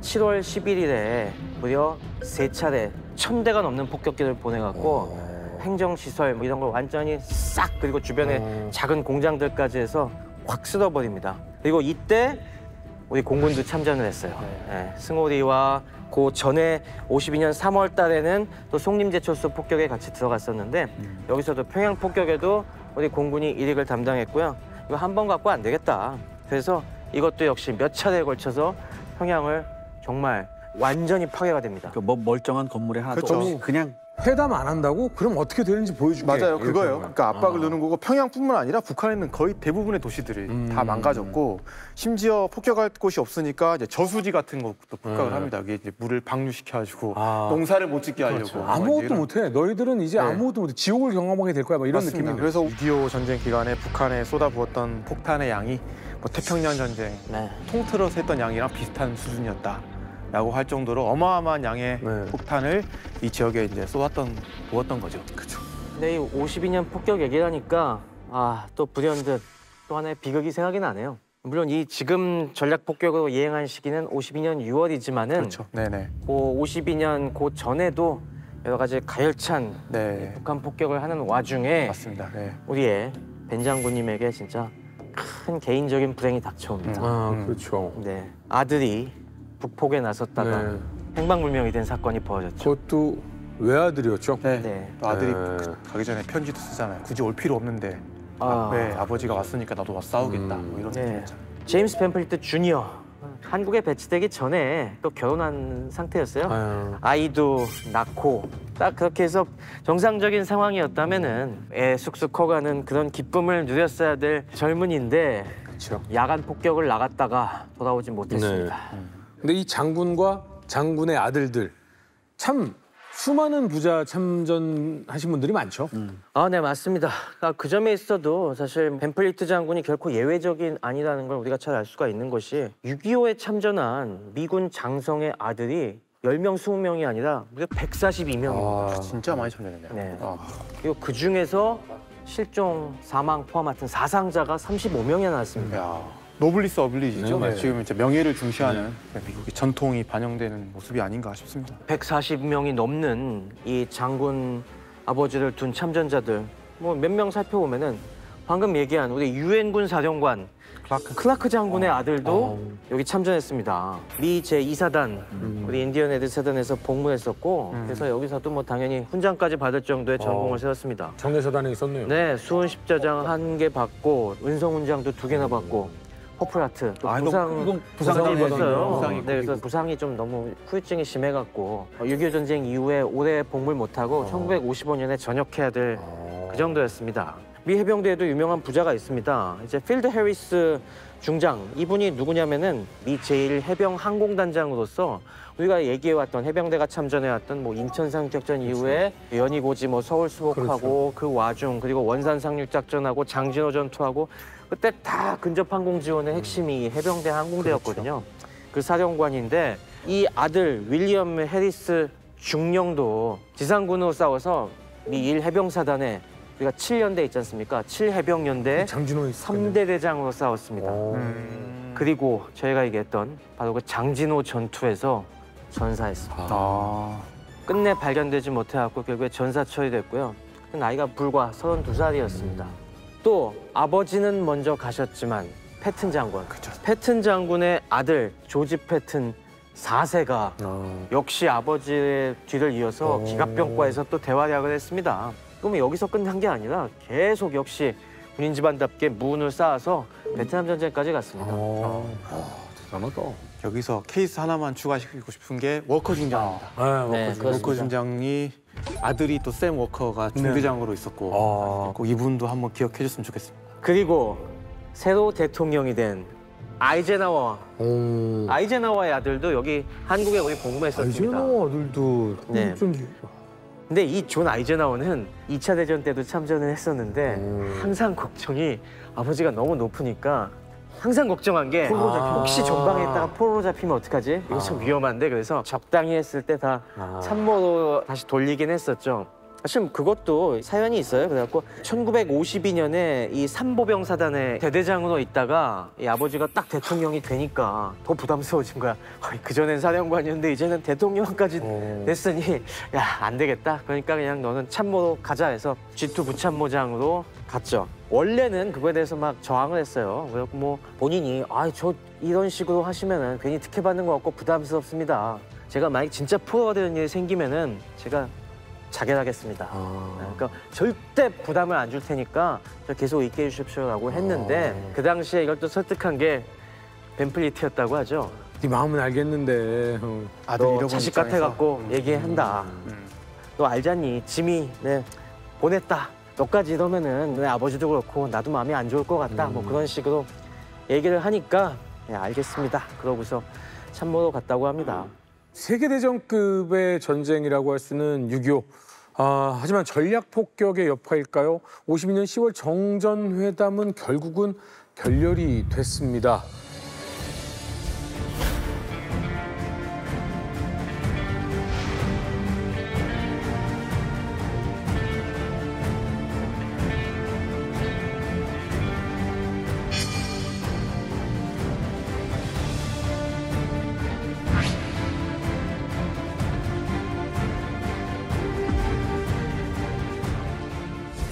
[SPEAKER 4] 7월 11일에 무려 3차례 1000대가 넘는 폭격기를 보내갖고 행정시설 뭐 이런 걸 완전히 싹 그리고 주변에 작은 공장들까지 해서 확 쓸어버립니다. 그리고 이때 우리 공군도 참전을 했어요. 네, 승호리와 그 전에 52년 3월 달에는 또 송림제철소 폭격에 같이 들어갔었는데 여기서도 평양 폭격에도 우리 공군이 일익을 담당했고요. 이거 한 번 갖고 안 되겠다. 그래서 이것도 역시 몇 차례에 걸쳐서 평양을 정말 완전히 파괴가 됩니다.
[SPEAKER 3] 그 멀쩡한 건물에 하나도
[SPEAKER 2] 그렇죠.
[SPEAKER 3] 없이 그냥
[SPEAKER 1] 회담 안 한다고? 그럼 어떻게 되는지 보여줄게.
[SPEAKER 2] 맞아요,
[SPEAKER 1] 이렇게
[SPEAKER 2] 그거예요.
[SPEAKER 1] 하면.
[SPEAKER 2] 그러니까 압박을 넣는 거고 평양뿐만 아니라 북한에 있는 거의 대부분의 도시들이 다 망가졌고 심지어 폭격할 곳이 없으니까 이제 저수지 같은 것도 폭격을 합니다. 여기 이제 물을 방류시켜가지고 농사를 못 짓게 하려고
[SPEAKER 1] 아무것도 못해. 너희들은 이제 아무것도 못해. 지옥을 경험하게 될 거야. 막 이런
[SPEAKER 2] 맞습니다.
[SPEAKER 1] 느낌이.
[SPEAKER 2] 그래서 6.25 전쟁 기간에 북한에 쏟아부었던 폭탄의 양이 뭐 태평양 전쟁
[SPEAKER 4] 네.
[SPEAKER 2] 통틀어서 했던 양이랑 비슷한 수준이었다라고 할 정도로 어마어마한 양의
[SPEAKER 1] 네.
[SPEAKER 2] 폭탄을 이 지역에 이제 부었던 거죠. 그렇죠.
[SPEAKER 4] 근데 이 52년 폭격 얘기를 하니까 또 불현듯 또 하나의 비극이 생각이 나네요. 물론 이 지금 전략 폭격으로 이행한 시기는 52년 6월이지만은
[SPEAKER 2] 그렇죠. 네네.
[SPEAKER 4] 그 52년 그 전에도 여러 가지 가열찬
[SPEAKER 2] 네.
[SPEAKER 4] 북한 폭격을 하는 와중에
[SPEAKER 2] 맞습니다. 네.
[SPEAKER 4] 우리의 벤 장군님에게 진짜 큰 개인적인 불행이 닥쳐옵니다.
[SPEAKER 1] 그렇죠.
[SPEAKER 4] 네, 아들이 북폭에 나섰다가
[SPEAKER 1] 네.
[SPEAKER 4] 행방불명이 된 사건이 벌어졌죠.
[SPEAKER 1] 그것도 외아들이었죠.
[SPEAKER 2] 네.
[SPEAKER 4] 네.
[SPEAKER 2] 또 아들이
[SPEAKER 1] 네.
[SPEAKER 2] 가기 전에 편지도 쓰잖아요. 굳이 올 필요 없는데
[SPEAKER 4] 아.
[SPEAKER 2] 왜 아버지가 왔으니까 나도 와서 싸우겠다. 뭐 이런
[SPEAKER 4] 네.
[SPEAKER 2] 느낌이잖아요.
[SPEAKER 4] 제임스 펜플리트 주니어 한국에 배치되기 전에 또 결혼한 상태였어요.
[SPEAKER 1] 아유.
[SPEAKER 4] 아이도 낳고 딱 그렇게 해서 정상적인 상황이었다면은 애 쑥쑥 커가는 그런 기쁨을 누렸어야 될 젊은이인데
[SPEAKER 1] 그렇죠.
[SPEAKER 4] 야간 폭격을 나갔다가 돌아오지 못했습니다.
[SPEAKER 1] 근데 이 장군과 장군의 아들들 참 수많은 부자 참전하신 분들이 많죠.
[SPEAKER 4] 네, 맞습니다. 그 점에 있어도 사실 벤플리트 장군이 결코 예외적인 아니라는 걸 우리가 잘 알 수가 있는 것이 6.25에 참전한 미군 장성의 아들이 10명, 20명이 아니라 무려 142명입니다.
[SPEAKER 2] 진짜 많이 참전했네요.
[SPEAKER 4] 네.
[SPEAKER 2] 아.
[SPEAKER 4] 그리고 그 중에서 실종, 사망 포함하여 사상자가 35명이나 나왔습니다.
[SPEAKER 2] 야, 노블리스 어블리지죠.
[SPEAKER 1] 네,
[SPEAKER 2] 지금 이제 명예를 중시하는 미국의 전통이 반영되는 모습이 아닌가 싶습니다.
[SPEAKER 4] 140명이 넘는 이 장군 아버지를 둔 참전자들 뭐 몇 명 살펴보면은 방금 얘기한 우리 유엔군 사령관 클라크 장군의 아들도 여기 참전했습니다. 미 제2사단 우리 인디언 애들 사단에서 복무했었고 그래서 여기서도 뭐 당연히 훈장까지 받을 정도의 전공을 세웠습니다.
[SPEAKER 1] 정예사단에 있었네요.
[SPEAKER 4] 네, 수훈 십자장 1개 받고 은성 훈장도 2개나 받고 퍼플하트 또
[SPEAKER 3] 이건
[SPEAKER 4] 부상이
[SPEAKER 3] 부상이
[SPEAKER 4] 됐어요.
[SPEAKER 2] 부상이
[SPEAKER 4] 네, 그래서 부상이 좀 너무 후유증이 심해갖고 6.25 전쟁 이후에 오래 복무를 못하고 1955년에 전역해야 될 그 정도였습니다. 미 해병대에도 유명한 부자가 있습니다. 이제 필드 해리스 중장, 이분이 누구냐면은 미 제1해병 항공단장으로서 우리가 얘기해왔던 해병대가 참전해왔던 뭐 인천 상륙작전 이후에 연희고지 뭐 서울 수복하고 그 와중 그리고 원산 상륙작전하고 장진호 전투하고 그때 다 근접 항공 지원의 핵심이 해병대 항공대였거든요. 그 사령관인데 이 아들 윌리엄 해리스 중령도 지상군으로 싸워서 미 1해병사단에 우리가 7연대 있지 않습니까? 7해병연대
[SPEAKER 1] 장진호
[SPEAKER 4] 3대 대장으로 싸웠습니다. 그리고 저희가 얘기했던 바로 그 장진호 전투에서 전사했습니다. 끝내 발견되지 못해갖고 결국에 전사 처리됐고요. 나이가 불과 32살이었습니다. 또 아버지는 먼저 가셨지만 패튼 장군, 패튼 장군의 아들 조지 패튼 4세가 역시 아버지의 뒤를 이어서 기갑병과에서 또 대활약을 했습니다. 그러면 여기서 끝난 게 아니라 계속 역시 군인 집안답게 무운을 쌓아서 베트남 전쟁까지 갔습니다.
[SPEAKER 1] 대단하다.
[SPEAKER 2] 여기서 케이스 하나만 추가시키고 싶은 게 워커 중장입니다.
[SPEAKER 4] 네,
[SPEAKER 2] 워커
[SPEAKER 4] 그렇습니다.
[SPEAKER 2] 중장이 아들이 또 샘 워커가 중대장으로 있었고 꼭 이분도 한번 기억해 줬으면 좋겠습니다.
[SPEAKER 4] 그리고 새로 대통령이 된 아이젠하워, 아이젠하워의 아들도 여기 한국에 우리 복무했었습니다.
[SPEAKER 1] 아이젠하워 아들도
[SPEAKER 4] 네. 근데 이 존 아이젠하워는 2차 대전 때도 참전을 했었는데 항상 걱정이 아버지가 너무 높으니까 항상 걱정한 게 혹시 전방에 있다가 포로로 잡히면 어떡하지? 이거 참 위험한데 그래서 적당히 했을 때 다 참모로 다시 돌리긴 했었죠. 사실 그것도 사연이 있어요. 그래갖고 1952년에 이 삼보병 사단의 대대장으로 있다가 이 아버지가 딱 대통령이 되니까 더 부담스러워진 거야. 그전엔 사령관이었는데 이제는 대통령까지 됐으니 야, 안 되겠다. 그러니까 그냥 너는 참모로 가자 해서 G2 부참모장으로 갔죠. 원래는 그거에 대해서 막 저항을 했어요. 그래갖고 뭐 본인이 저 이런 식으로 하시면은 괜히 특혜받는 것 같고 부담스럽습니다. 제가 만약 진짜 프로가 되는 일이 생기면은 제가 자결하겠습니다. 그러니까 절대 부담을 안 줄 테니까 저 계속 있게 해주십시오라고 했는데 그 당시에 이걸 또 설득한 게 벤플리트였다고 하죠.
[SPEAKER 1] 네 마음은 알겠는데
[SPEAKER 2] 아들
[SPEAKER 4] 너
[SPEAKER 2] 잃어본
[SPEAKER 4] 자식
[SPEAKER 2] 입장에서.
[SPEAKER 4] 같아갖고 얘기한다. 너 알잖니? 짐이 보냈다. 너까지 이러면은 내 아버지도 그렇고 나도 마음이 안 좋을 것 같다. 뭐 그런 식으로 얘기를 하니까 알겠습니다. 그러고서 참모로 갔다고 합니다.
[SPEAKER 1] 세계대전급의 전쟁이라고 할 수는 6.25. 하지만 전략폭격의 여파일까요? 52년 10월 정전회담은 결국은 결렬이 됐습니다.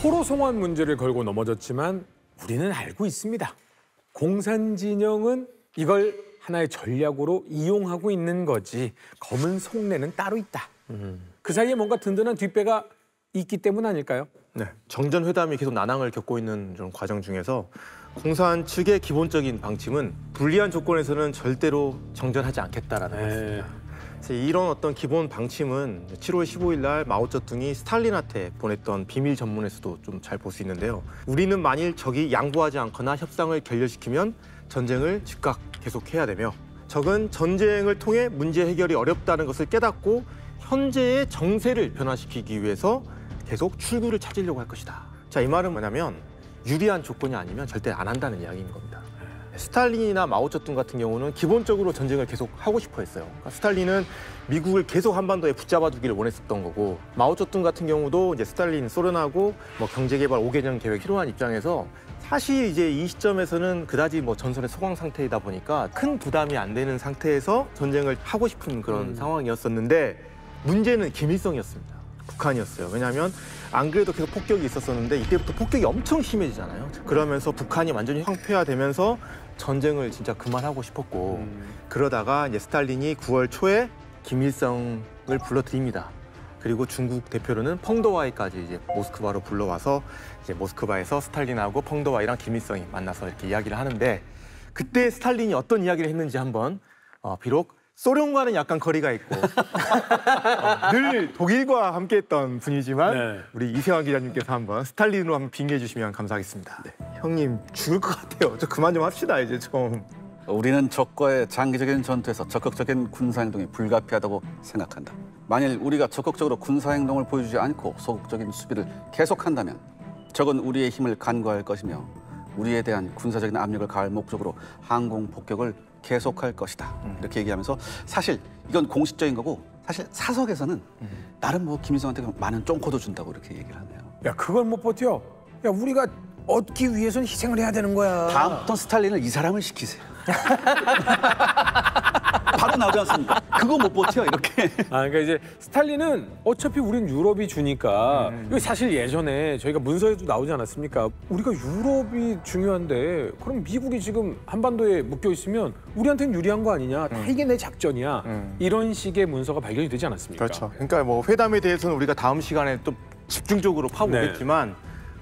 [SPEAKER 1] 포로 송환 문제를 걸고 넘어졌지만 우리는 알고 있습니다. 공산진영은 이걸 하나의 전략으로 이용하고 있는 거지 검은 속내는 따로 있다. 그 사이에 뭔가 든든한 뒷배가 있기 때문 아닐까요?
[SPEAKER 2] 네, 정전회담이 계속 난항을 겪고 있는 좀 과정 중에서 공산 측의 기본적인 방침은 불리한 조건에서는 절대로 정전하지 않겠다라는 것입니다. 그래서 이런 어떤 기본 방침은 7월 15일 날 마오쩌둥이 스탈린한테 보냈던 비밀 전문에서도 좀 잘 볼 수 있는데요. 우리는 만일 적이 양보하지 않거나 협상을 결렬시키면 전쟁을 즉각 계속해야 되며 적은 전쟁을 통해 문제 해결이 어렵다는 것을 깨닫고 현재의 정세를 변화시키기 위해서 계속 출구를 찾으려고 할 것이다. 자, 이 말은 뭐냐면 유리한 조건이 아니면 절대 안 한다는 이야기인 겁니다. 스탈린이나 마오쩌둥 같은 경우는 기본적으로 전쟁을 계속 하고 싶어 했어요. 그러니까 스탈린은 미국을 계속 한반도에 붙잡아두기를 원했었던 거고 마오쩌둥 같은 경우도 이제 스탈린, 소련하고 뭐 경제개발 5개년 계획 필요한 입장에서 사실 이제 이 시점에서는 그다지 뭐 전선의 소강 상태이다 보니까 큰 부담이 안 되는 상태에서 전쟁을 하고 싶은 그런 상황이었었는데 문제는 김일성이었습니다. 북한이었어요. 왜냐하면 안 그래도 계속 폭격이 있었었는데 이때부터 폭격이 엄청 심해지잖아요. 그러면서 북한이 완전히 황폐화되면서 전쟁을 진짜 그만하고 싶었고 그러다가 이제 스탈린이 9월 초에 김일성을 불러들입니다. 그리고 중국 대표로는 펑도와이까지 이제 모스크바로 불러와서 이제 모스크바에서 스탈린하고 펑도와이랑 김일성이 만나서 이렇게 이야기를 하는데 그때 스탈린이 어떤 이야기를 했는지 한번 비록 소련과는 약간 거리가 있고 늘 독일과 함께했던 분이지만
[SPEAKER 1] 네.
[SPEAKER 2] 우리 이세환 기자님께서 한번 스탈린으로 한번 빙의해 주시면 감사하겠습니다. 네. 형님 죽을 것 같아요. 저 그만 좀 합시다 이제 좀.
[SPEAKER 3] 우리는 적과의 장기적인 전투에서 적극적인 군사행동이 불가피하다고 생각한다. 만일 우리가 적극적으로 군사행동을 보여주지 않고 소극적인 수비를 계속한다면 적은 우리의 힘을 간과할 것이며 우리에 대한 군사적인 압력을 가할 목적으로 항공 폭격을 계속할 것이다. 이렇게 얘기하면서 사실 이건 공식적인 거고 사실 사석에서는 나름 뭐 김일성한테 많은 쫑코도 준다고 이렇게 얘기를 하네요.
[SPEAKER 1] 야 그걸 못 버텨. 야 우리가 얻기 위해서는 희생을 해야 되는 거야.
[SPEAKER 3] 다음부터 스탈린을 이 사람을 시키세요. 바로 나오지 않습니까? 그거 못 버텨 이렇게.
[SPEAKER 1] 그러니까 이제 스탈린은 어차피 우린 유럽이 주니까 이거 사실 예전에 저희가 문서에도 나오지 않았습니까? 우리가 유럽이 중요한데 그럼 미국이 지금 한반도에 묶여 있으면 우리한테는 유리한 거 아니냐? 다 이게 내 작전이야. 이런 식의 문서가 발견이 되지 않았습니까?
[SPEAKER 2] 그렇죠. 그러니까 뭐 회담에 대해서는 우리가 다음 시간에 또 집중적으로 파보겠지만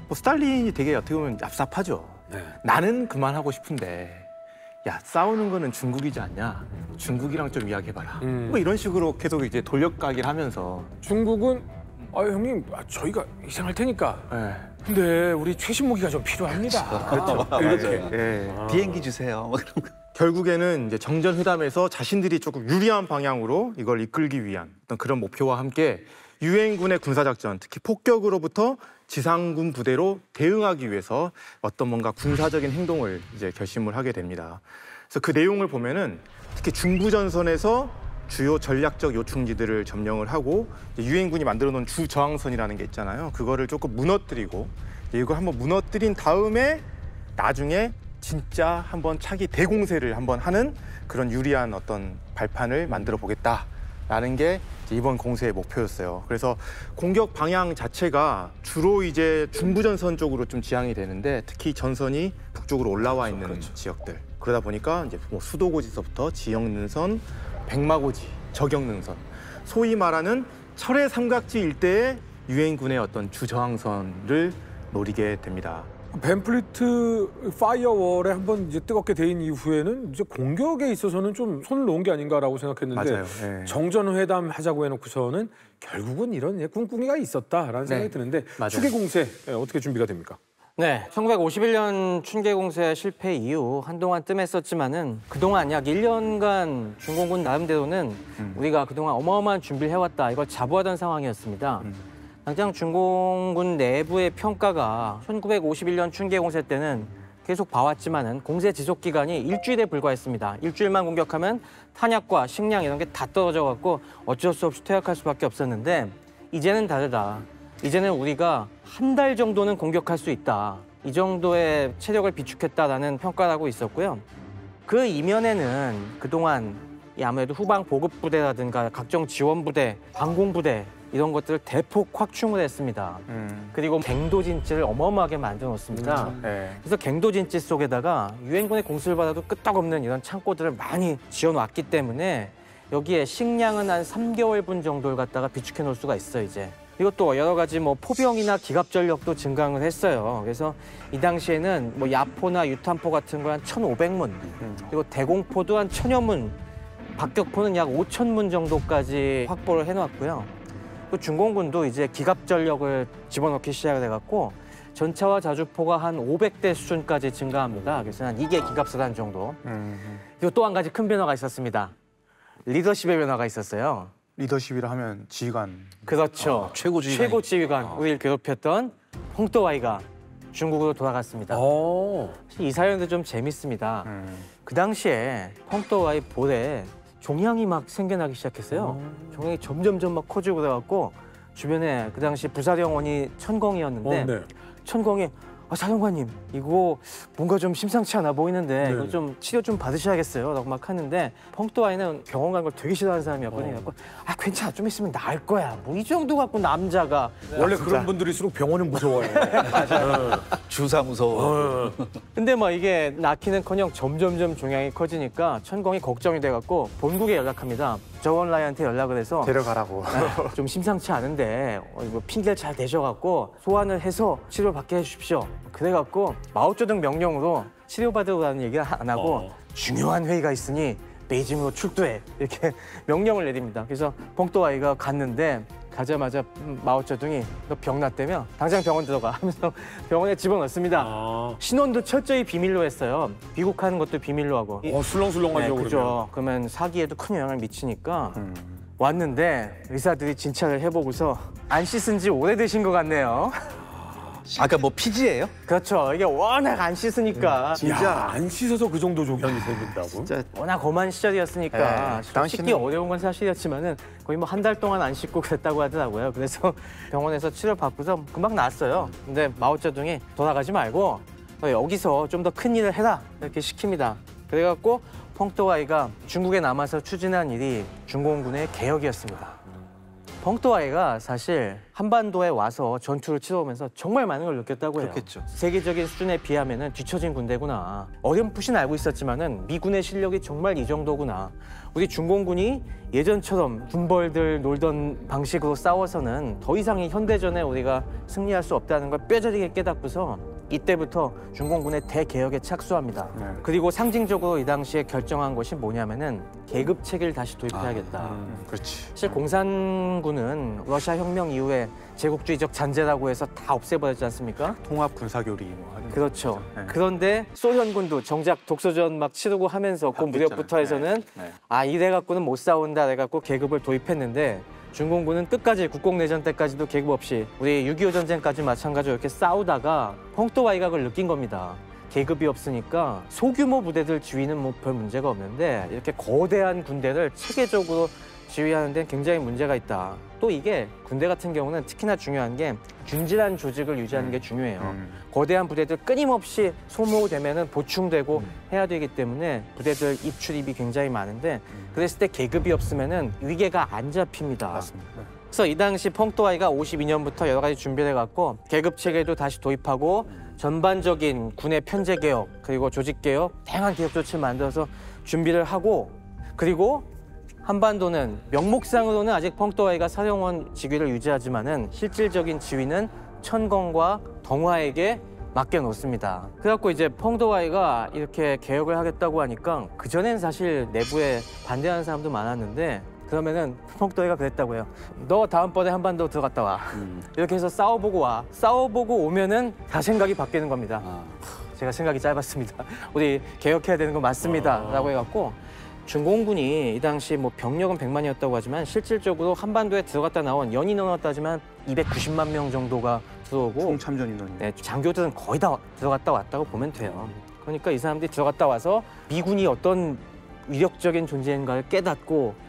[SPEAKER 2] 뭐 스탈린이 되게 어떻게 보면 얍삽하죠.
[SPEAKER 1] 네.
[SPEAKER 2] 나는 그만하고 싶은데 야 싸우는 거는 중국이지 않냐? 중국이랑 좀 이야기해봐라. 뭐 이런 식으로 계속 이제 돌려가기를 하면서
[SPEAKER 1] 중국은 형님 저희가 희생할 테니까. 근데 우리 최신 무기가 좀 필요합니다.
[SPEAKER 2] 그렇죠.
[SPEAKER 1] 이렇게.
[SPEAKER 3] 비행기 주세요. 뭐 그런 거.
[SPEAKER 2] 결국에는 이제 정전회담에서 자신들이 조금 유리한 방향으로 이걸 이끌기 위한 어떤 그런 목표와 함께 유엔군의 군사작전, 특히 폭격으로부터 지상군 부대로 대응하기 위해서 어떤 뭔가 군사적인 행동을 이제 결심을 하게 됩니다. 그래서 그 내용을 보면은 특히 중부전선에서 주요 전략적 요충지들을 점령을 하고 유엔군이 만들어 놓은 주저항선이라는 게 있잖아요. 그거를 조금 무너뜨리고 이걸 한번 무너뜨린 다음에 나중에 진짜 한번 차기 대공세를 한번 하는 그런 유리한 어떤 발판을 만들어 보겠다라는 게 이번 공세의 목표였어요. 그래서 공격 방향 자체가 주로 이제 중부전선 쪽으로 좀 지향이 되는데 특히 전선이 북쪽으로 올라와 있는 지역들. 그러다 보니까 이제 뭐 수도고지서부터 지역능선, 백마고지, 저격능선, 소위 말하는 철의 삼각지 일대의 유엔군의 어떤 주저항선을 노리게 됩니다.
[SPEAKER 1] 벤플리트 파이어월에 한번 이제 뜨겁게 데인 이후에는 이제 공격에 있어서는 좀 손을 놓은 게 아닌가라고 생각했는데
[SPEAKER 2] 맞아요. 네.
[SPEAKER 1] 정전회담 하자고 해놓고서는 결국은 이런 꿍꿍이가 있었다라는 생각이 드는데
[SPEAKER 4] 맞아요.
[SPEAKER 1] 추계 공세 어떻게 준비가 됩니까?
[SPEAKER 4] 네, 1951년 춘계 공세 실패 이후 한동안 뜸했었지만은 그동안 약 1년간 중공군 나름대로는 우리가 그동안 어마어마한 준비를 해왔다 이걸 자부하던 상황이었습니다. 당장 중공군 내부의 평가가 1951년 춘계 공세 때는 계속 봐왔지만은 공세 지속 기간이 일주일에 불과했습니다. 일주일만 공격하면 탄약과 식량 이런 게 다 떨어져 갖고 어쩔 수 없이 퇴학할 수밖에 없었는데 이제는 다르다. 이제는 우리가 한 달 정도는 공격할 수 있다. 이 정도의 체력을 비축했다라는 평가를 하고 있었고요. 그 이면에는 그동안 아무래도 후방 보급 부대라든가 각종 지원 부대, 방공 부대 이런 것들을 대폭 확충을 했습니다. 그리고 갱도 진지를 어마어마하게 만들어 놓습니다. 그래서 갱도 진지 속에다가 유엔군의 공수를 받아도 끄떡없는 이런 창고들을 많이 지어놨기 때문에 여기에 식량은 한 3개월분 정도를 갖다가 비축해 놓을 수가 있어요, 이제. 이것도 여러 가지 뭐 포병이나 기갑 전력도 증강을 했어요. 그래서 이 당시에는 뭐 야포나 유탄포 같은 거 한 1,500문, 그리고 대공포도 한 1,000여 문, 박격포는 약 5,000문 정도까지 확보를 해놨고요. 또 중공군도 이제 기갑 전력을 집어넣기 시작을 해갖고 전차와 자주포가 한 500대 수준까지 증가합니다. 그래서 한 2개 기갑사단 정도. 그리고 또 한 가지 큰 변화가 있었습니다. 리더십의 변화가 있었어요.
[SPEAKER 2] 리더십이라 하면 지휘관.
[SPEAKER 4] 그렇죠.
[SPEAKER 3] 최고 지휘관.
[SPEAKER 4] 최고 지휘관, 우리를 괴롭혔던 펑또와이가 중국으로 돌아갔습니다. 사실 이 사연도 좀 재밌습니다. 그 당시에 펑또와이 볼에 종양이 막 생겨나기 시작했어요. 종양이 점점점 막 커지고 그래갖고 주변에 그 당시 부사령원이 천공이었는데
[SPEAKER 1] 네.
[SPEAKER 4] 천공이 사령관님 이거 뭔가 좀 심상치 않아 보이는데 이거 좀 치료 좀 받으셔야겠어요 라고 막 하는데 펑또와이는 병원 가는 걸 되게 싫어하는 사람이었거든요. 그래서 괜찮아 좀 있으면 나을 거야 뭐 이 정도 갖고 남자가
[SPEAKER 1] 원래 그런 분들일수록 병원은 무서워요.
[SPEAKER 3] 주사 무서워.
[SPEAKER 4] 근데 막 이게 낳기는커녕 점점점 종양이 커지니까 천공이 걱정이 돼갖고 본국에 연락합니다. 저원라이한테 연락을 해서
[SPEAKER 2] 데려가라고.
[SPEAKER 4] 좀 심상치 않은데 이거 핑계를 잘 대셔갖고 소환을 해서 치료 받게 해주십시오. 그래갖고 마오쩌둥 명령으로 치료받으라는 얘기를 안 하고 중요한 회의가 있으니 베이징으로 출두해 이렇게 명령을 내립니다. 그래서 펑또와이가 갔는데 가자마자 마오쩌둥이 너 병 났다며 당장 병원 들어가 하면서 병원에 집어넣습니다. 신원도 철저히 비밀로 했어요. 귀국하는 것도 비밀로 하고.
[SPEAKER 1] 술렁술렁
[SPEAKER 4] 네,
[SPEAKER 1] 하려고
[SPEAKER 4] 그죠. 그러면 사기에도 큰 영향을 미치니까 왔는데 의사들이 진찰을 해보고서 안 씻은 지 오래되신 것 같네요.
[SPEAKER 3] 아까 뭐 피지예요?
[SPEAKER 4] 그렇죠. 이게 워낙 안 씻으니까
[SPEAKER 1] 진짜 안 씻어서 그 정도 종양이 생긴다고?
[SPEAKER 2] 진짜
[SPEAKER 4] 워낙 험한 시절이었으니까
[SPEAKER 2] 네,
[SPEAKER 4] 씻기
[SPEAKER 2] 당시는-
[SPEAKER 4] 어려운 건 사실이었지만은 거의 뭐 한 달 동안 안 씻고 그랬다고 하더라고요. 그래서 병원에서 치료 받고서 금방 나았어요. 근데 마오쩌둥이 돌아가지 말고 너 여기서 좀 더 큰 일을 해라 이렇게 시킵니다. 그래갖고 펑또와이가 중국에 남아서 추진한 일이 중공군의 개혁이었습니다. 펑또와이가 사실 한반도에 와서 전투를 치러오면서 정말 많은 걸 느꼈다고 해요.
[SPEAKER 3] 그렇겠죠.
[SPEAKER 4] 세계적인 수준에 비하면 뒤처진 군대구나. 어렴풋이는 알고 있었지만은 미군의 실력이 정말 이 정도구나. 우리 중공군이 예전처럼 군벌들 놀던 방식으로 싸워서는 더 이상의 현대전에 우리가 승리할 수 없다는 걸 뼈저리게 깨닫고서 이때부터 중공군의 대개혁에 착수합니다. 그리고 상징적으로 이 당시에 결정한 것이 뭐냐면은 계급 체계를 다시 도입해야겠다.
[SPEAKER 2] 그렇지.
[SPEAKER 4] 사실 공산군은 러시아 혁명 이후에 제국주의적 잔재라고 해서 다 없애버렸지 않습니까?
[SPEAKER 2] 통합 군사교리 뭐 하는.
[SPEAKER 4] 그렇죠.
[SPEAKER 2] 네.
[SPEAKER 4] 그런데 소련군도 정작 독소전 막 치르고 하면서 그 무렵부터 해서는 이래 갖고는 못 싸운다 해 갖고 계급을 도입했는데 중공군은 끝까지 국공내전 때까지도 계급 없이 우리 6.25 전쟁까지 마찬가지로 이렇게 싸우다가 펑또와이가 그걸 느낀 겁니다. 계급이 없으니까 소규모 부대들 지휘는 뭐 별 문제가 없는데 이렇게 거대한 군대를 체계적으로 지휘하는 데는 굉장히 문제가 있다. 또 이게 군대 같은 경우는 특히나 중요한 게 균질한 조직을 유지하는 게 중요해요. 거대한 부대들 끊임없이 소모되면은 보충되고 해야 되기 때문에 부대들 입출입이 굉장히 많은데 그랬을 때 계급이 없으면은 위계가 안 잡힙니다.
[SPEAKER 2] 맞습니다.
[SPEAKER 4] 그래서 이 당시 펑토와이가 52년부터 여러 가지 준비를 해갖고 계급 체계도 다시 도입하고 전반적인 군의 편제 개혁 그리고 조직 개혁 다양한 개혁 조치를 만들어서 준비를 하고 그리고 한반도는 명목상으로는 아직 펑토와이가 사령원 직위를 유지하지만은 실질적인 지위는 천건과 덩화에게 맡겨놓습니다. 그래갖고 이제 펑토와이가 이렇게 개혁을 하겠다고 하니까 그전엔 사실 내부에 반대하는 사람도 많았는데 그러면은 펑토와이가 그랬다고 해요. 너 다음번에 한반도 들어갔다 와. 이렇게 해서 싸워보고 와. 싸워보고 오면은 다 생각이 바뀌는 겁니다. 제가 생각이 짧았습니다. 우리 개혁해야 되는 거 맞습니다. 라고 해갖고 중공군이 이 당시 뭐 병력은 100만이었다고 하지만 실질적으로 한반도에 들어갔다 나온 연인원으로 따지면 290만 명 정도가 들어오고
[SPEAKER 2] 총 참전 인원이.
[SPEAKER 4] 네, 장교들은 거의 다 들어갔다 왔다고 보면 돼요. 그러니까 이 사람들이 들어갔다 와서 미군이 어떤 위력적인 존재인가를 깨닫고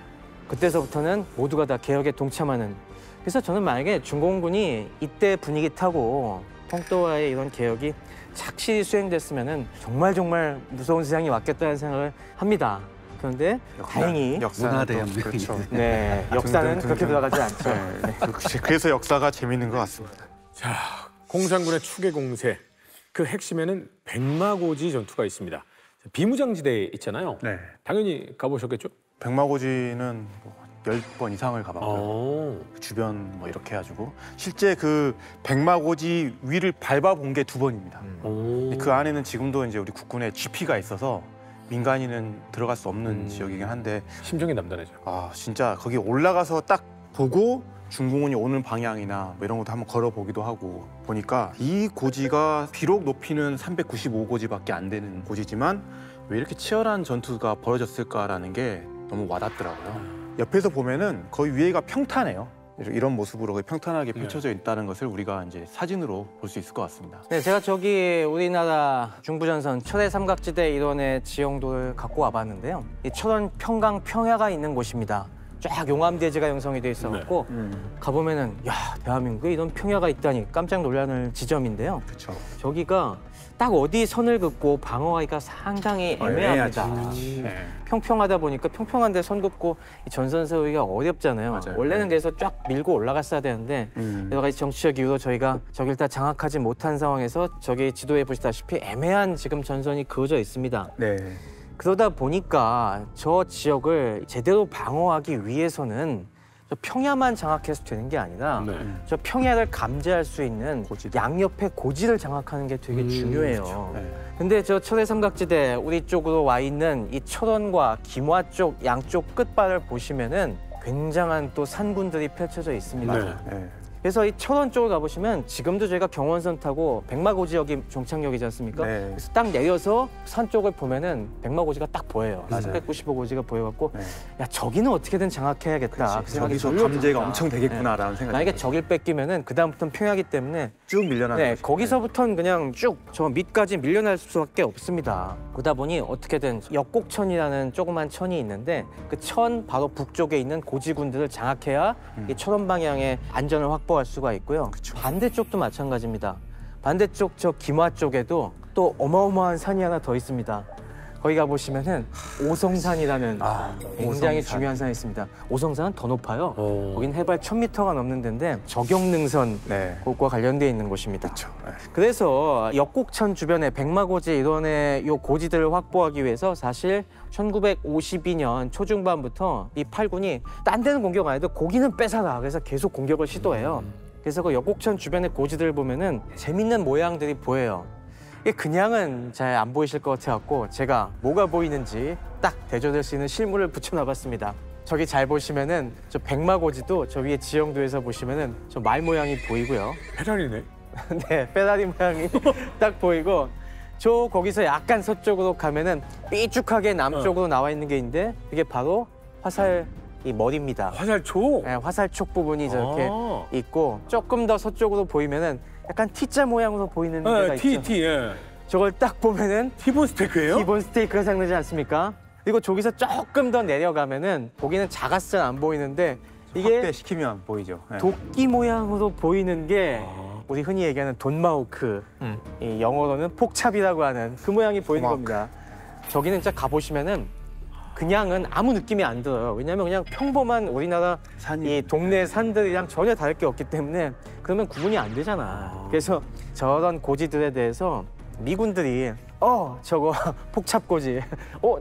[SPEAKER 4] 그때서부터는 모두가 다 개혁에 동참하는. 그래서 저는 만약에 중공군이 이때 분위기 타고 펑토와의 이런 개혁이 착실히 수행됐으면은 정말 무서운 세상이 왔겠다는 생각을 합니다. 그런데 다행히
[SPEAKER 3] 문화대혁명.
[SPEAKER 2] 그렇죠.
[SPEAKER 4] 네, 역사는 그렇게 돌아가지 않죠.
[SPEAKER 2] 네. 그래서 역사가 재밌는 것 같습니다.
[SPEAKER 1] 자, 공산군의 추계 공세. 그 핵심에는 백마고지 전투가 있습니다. 비무장지대에 있잖아요.
[SPEAKER 2] 네.
[SPEAKER 1] 당연히 가보셨겠죠?
[SPEAKER 2] 백마고지는 뭐 10번 이상을 가봤고요. 주변 뭐 이렇게 해가지고 실제 그 백마고지 위를 밟아본 게 2번입니다. 그 안에는 지금도 이제 우리 국군의 GP가 있어서 민간인은 들어갈 수 없는 지역이긴 한데
[SPEAKER 1] 심정이 남다르죠.
[SPEAKER 2] 아 진짜 거기 올라가서 딱 보고 중공군이 오는 방향이나 뭐 이런 것도 한번 걸어보기도 하고 보니까 이 고지가 비록 높이는 395고지밖에 안 되는 고지지만 왜 이렇게 치열한 전투가 벌어졌을까라는 게 너무 와닿더라고요. 옆에서 보면은 거의 위에가 평탄해요. 이런 모습으로 거의 평탄하게 펼쳐져 있다는 것을 우리가 이제 사진으로 볼 수 있을 것 같습니다.
[SPEAKER 4] 네, 제가 저기 우리나라 중부전선 철의 삼각지대 일원의 지형도를 갖고 와봤는데요. 이 철원 평강 평야가 있는 곳입니다. 쫙 용암대지가 형성이 돼 있어갖고 가보면은 야 대한민국에 이런 평야가 있다니 깜짝 놀라는 지점인데요.
[SPEAKER 2] 그렇죠.
[SPEAKER 4] 저기가 딱 어디 선을 긋고 방어하기가 상당히 애매합니다.
[SPEAKER 2] 네.
[SPEAKER 4] 평평하다 보니까 평평한데 선 긋고 이 전선 세우기가 어렵잖아요.
[SPEAKER 2] 맞아요.
[SPEAKER 4] 원래는 그래서 쫙 밀고 올라갔어야 되는데 여러 가지 정치적 이유로 저희가 저길 다 장악하지 못한 상황에서 저기 지도에 보시다시피 애매한 지금 전선이 그어져 있습니다.
[SPEAKER 2] 네.
[SPEAKER 4] 그러다 보니까 저 지역을 제대로 방어하기 위해서는 저 평야만 장악해서 되는 게 아니라 저 평야를 감지할 수 있는 양옆의 고지를 장악하는 게 되게 중요해요.
[SPEAKER 2] 그렇죠. 네.
[SPEAKER 4] 근데 저 철의 삼각지대 우리 쪽으로 와 있는 이 철원과 김화 쪽 양쪽 끝발을 보시면은 굉장한 또 산군들이 펼쳐져 있습니다.
[SPEAKER 2] 네.
[SPEAKER 4] 그래서 이 철원 쪽을 가보시면 지금도 저희가 경원선 타고 백마고지역이 종착역이지 않습니까?
[SPEAKER 2] 네.
[SPEAKER 4] 그래서 딱 내려서 산 쪽을 보면은 백마고지가 딱 보여요.
[SPEAKER 2] 맞아요.
[SPEAKER 4] 395고지가 보여갖고
[SPEAKER 2] 네.
[SPEAKER 4] 야 저기는 어떻게든 장악해야겠다. 그 생각이
[SPEAKER 2] 저기서
[SPEAKER 4] 절로
[SPEAKER 2] 감제가
[SPEAKER 4] 듭니다.
[SPEAKER 2] 엄청 되겠구나라는 생각이
[SPEAKER 4] 만약에
[SPEAKER 2] 들어요.
[SPEAKER 4] 저길 뺏기면은 그 다음부터는 평야기 때문에
[SPEAKER 2] 쭉 밀려나는
[SPEAKER 4] 네,
[SPEAKER 2] 거죠.
[SPEAKER 4] 거기서부터는 그냥 쭉 저 밑까지 밀려날 수밖에 없습니다. 그러다 보니 어떻게든 역곡천이라는 조그만 천이 있는데 그 천 바로 북쪽에 있는 고지군들을 장악해야 이 철원 방향의 안전을 확보할 수가 있고요. 반대쪽도 마찬가지입니다. 반대쪽 저 김화 쪽에도 또 어마어마한 산이 하나 더 있습니다. 거기 가보시면은 오성산이라는 굉장히 중요한 산이 있습니다. 오성산은 더 높아요. 거긴 해발 1000m가 넘는 데인데 적영능선
[SPEAKER 2] 네.
[SPEAKER 4] 곳과 관련되어 있는 곳입니다.
[SPEAKER 2] 그렇죠. 네.
[SPEAKER 4] 그래서 역곡천 주변에 백마고지 일원의 요 고지들을 확보하기 위해서 사실 1952년 초중반부터 이 8군이 딴 데는 공격 안 해도 고기는 뺏어라. 그래서 계속 공격을 시도해요. 그래서 그 역곡천 주변의 고지들을 보면은 재밌는 모양들이 보여요. 이게 그냥은 잘 안 보이실 것 같아갖고 제가 뭐가 보이는지 딱 대조될 수 있는 실물을 붙여놔봤습니다. 저기 잘 보시면은 저 백마고지도 저 위에 지형도에서 보시면은 저 말 모양이 보이고요.
[SPEAKER 1] 페라리네.
[SPEAKER 4] 네, 페라리 모양이 딱 보이고 저 거기서 약간 서쪽으로 가면은 삐쭉하게 남쪽으로 나와 있는 게 있는데 이게 바로 화살 이 머리입니다.
[SPEAKER 1] 화살초.
[SPEAKER 4] 네, 화살촉 부분이 저렇게 있고 조금 더 서쪽으로 보이면은 약간 T자 모양으로 보이는 데가 있죠.
[SPEAKER 1] T. 예.
[SPEAKER 4] 저걸 딱 보면은
[SPEAKER 1] 티본 스테이크예요?
[SPEAKER 4] 기본 스테이크가 생각나지 않습니까? 그리고 저기서 조금 더 내려가면은 보기는 작았을 안 보이는데 이게
[SPEAKER 2] 확대시키면 보이죠. 네.
[SPEAKER 4] 도끼 모양으로 보이는 게 우리 흔히 얘기하는 돈마호크, 이 영어로는 폭찹이라고 하는 그 모양이 보이는 겁니다. 저기는 진짜 가보시면은 그냥은 아무 느낌이 안 들어요. 왜냐면 그냥 평범한 우리나라 이 동네 산들이랑 전혀 다를 게 없기 때문에 그러면 구분이 안 되잖아. 그래서 저런 고지들에 대해서 미군들이 저거 폭찹고지,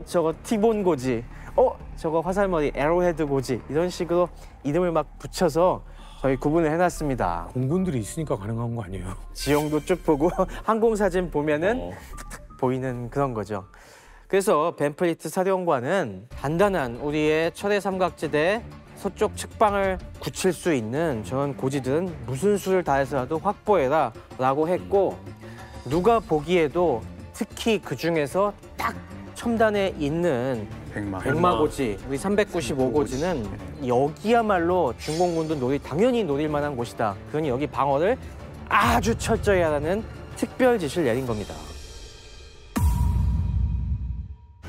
[SPEAKER 4] 저거 티본 고지, 저거 화살머리 에로헤드 고지 이런 식으로 이름을 막 붙여서 저희 구분을 해놨습니다.
[SPEAKER 1] 공군들이 있으니까 가능한 거 아니에요?
[SPEAKER 4] 지형도 쭉 보고 항공사진 보면은 탁탁 보이는 그런 거죠. 그래서 벤플리트 사령관은 단단한 우리의 철의 삼각지대 서쪽 측방을 굳힐 수 있는 저런 고지들은 무슨 수를 다해서라도 확보해라 라고 했고 누가 보기에도 특히 그중에서 딱 첨단에 있는 백마고지, 우리 395고지는 여기야말로 중공군도 당연히 노릴 만한 곳이다. 그러니 여기 방어를 아주 철저히 하라는 특별 지시를 내린 겁니다.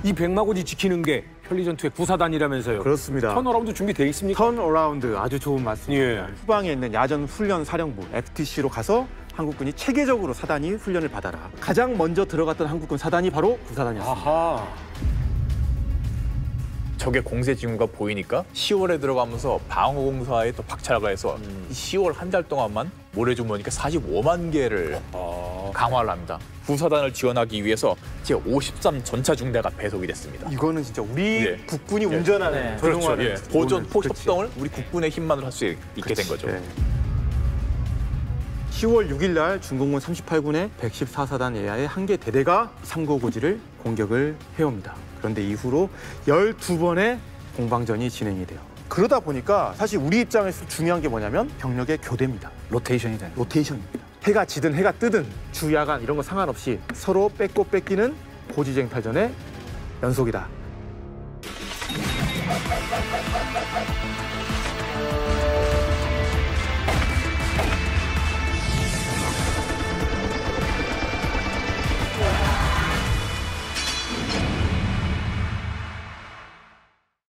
[SPEAKER 1] 이 백마고지 지키는 게 편리전투의 구사단이라면서요.
[SPEAKER 2] 그렇습니다.
[SPEAKER 1] 턴어라운드 준비돼 있습니까?
[SPEAKER 2] 턴어라운드 아주 좋은 말씀입니다.
[SPEAKER 1] 예.
[SPEAKER 2] 후방에 있는 야전 훈련 사령부 FTC로 가서 한국군이 체계적으로 사단이 훈련을 받아라. 가장 먼저 들어갔던 한국군 사단이 바로 구사단이었습니다.
[SPEAKER 1] 아하.
[SPEAKER 5] 적의 공세 징후가 보이니까 10월에 들어가면서 방어공사에 또 박차가 해서 10월 한 달 동안만 모래주머니가 45만 개를 강화를 합니다. 구사단을 지원하기 위해서 제53 전차 중대가 배속이 됐습니다.
[SPEAKER 2] 이거는 진짜 우리
[SPEAKER 5] 예.
[SPEAKER 2] 국군이 운전하는
[SPEAKER 5] 그렇죠.
[SPEAKER 2] 조종하는
[SPEAKER 5] 예. 보전 포
[SPEAKER 2] 그렇지.
[SPEAKER 5] 협동을 우리 국군의 힘만으로 할 수 있게 된 거죠.
[SPEAKER 2] 네. 10월 6일 날 중공군 38군의 114사단 예하의 한 개 대대가 삼고고지를 공격을 해옵니다. 그런데 이후로 12번의 공방전이 진행이 돼요. 그러다 보니까 사실 우리 입장에서 중요한 게 뭐냐면 병력의 교대입니다.
[SPEAKER 3] 로테이션이 되는.
[SPEAKER 2] 로테이션입니다. 해가 지든 해가 뜨든 주야간 이런 거 상관없이 서로 뺏고 뺏기는 고지쟁탈전의 연속이다.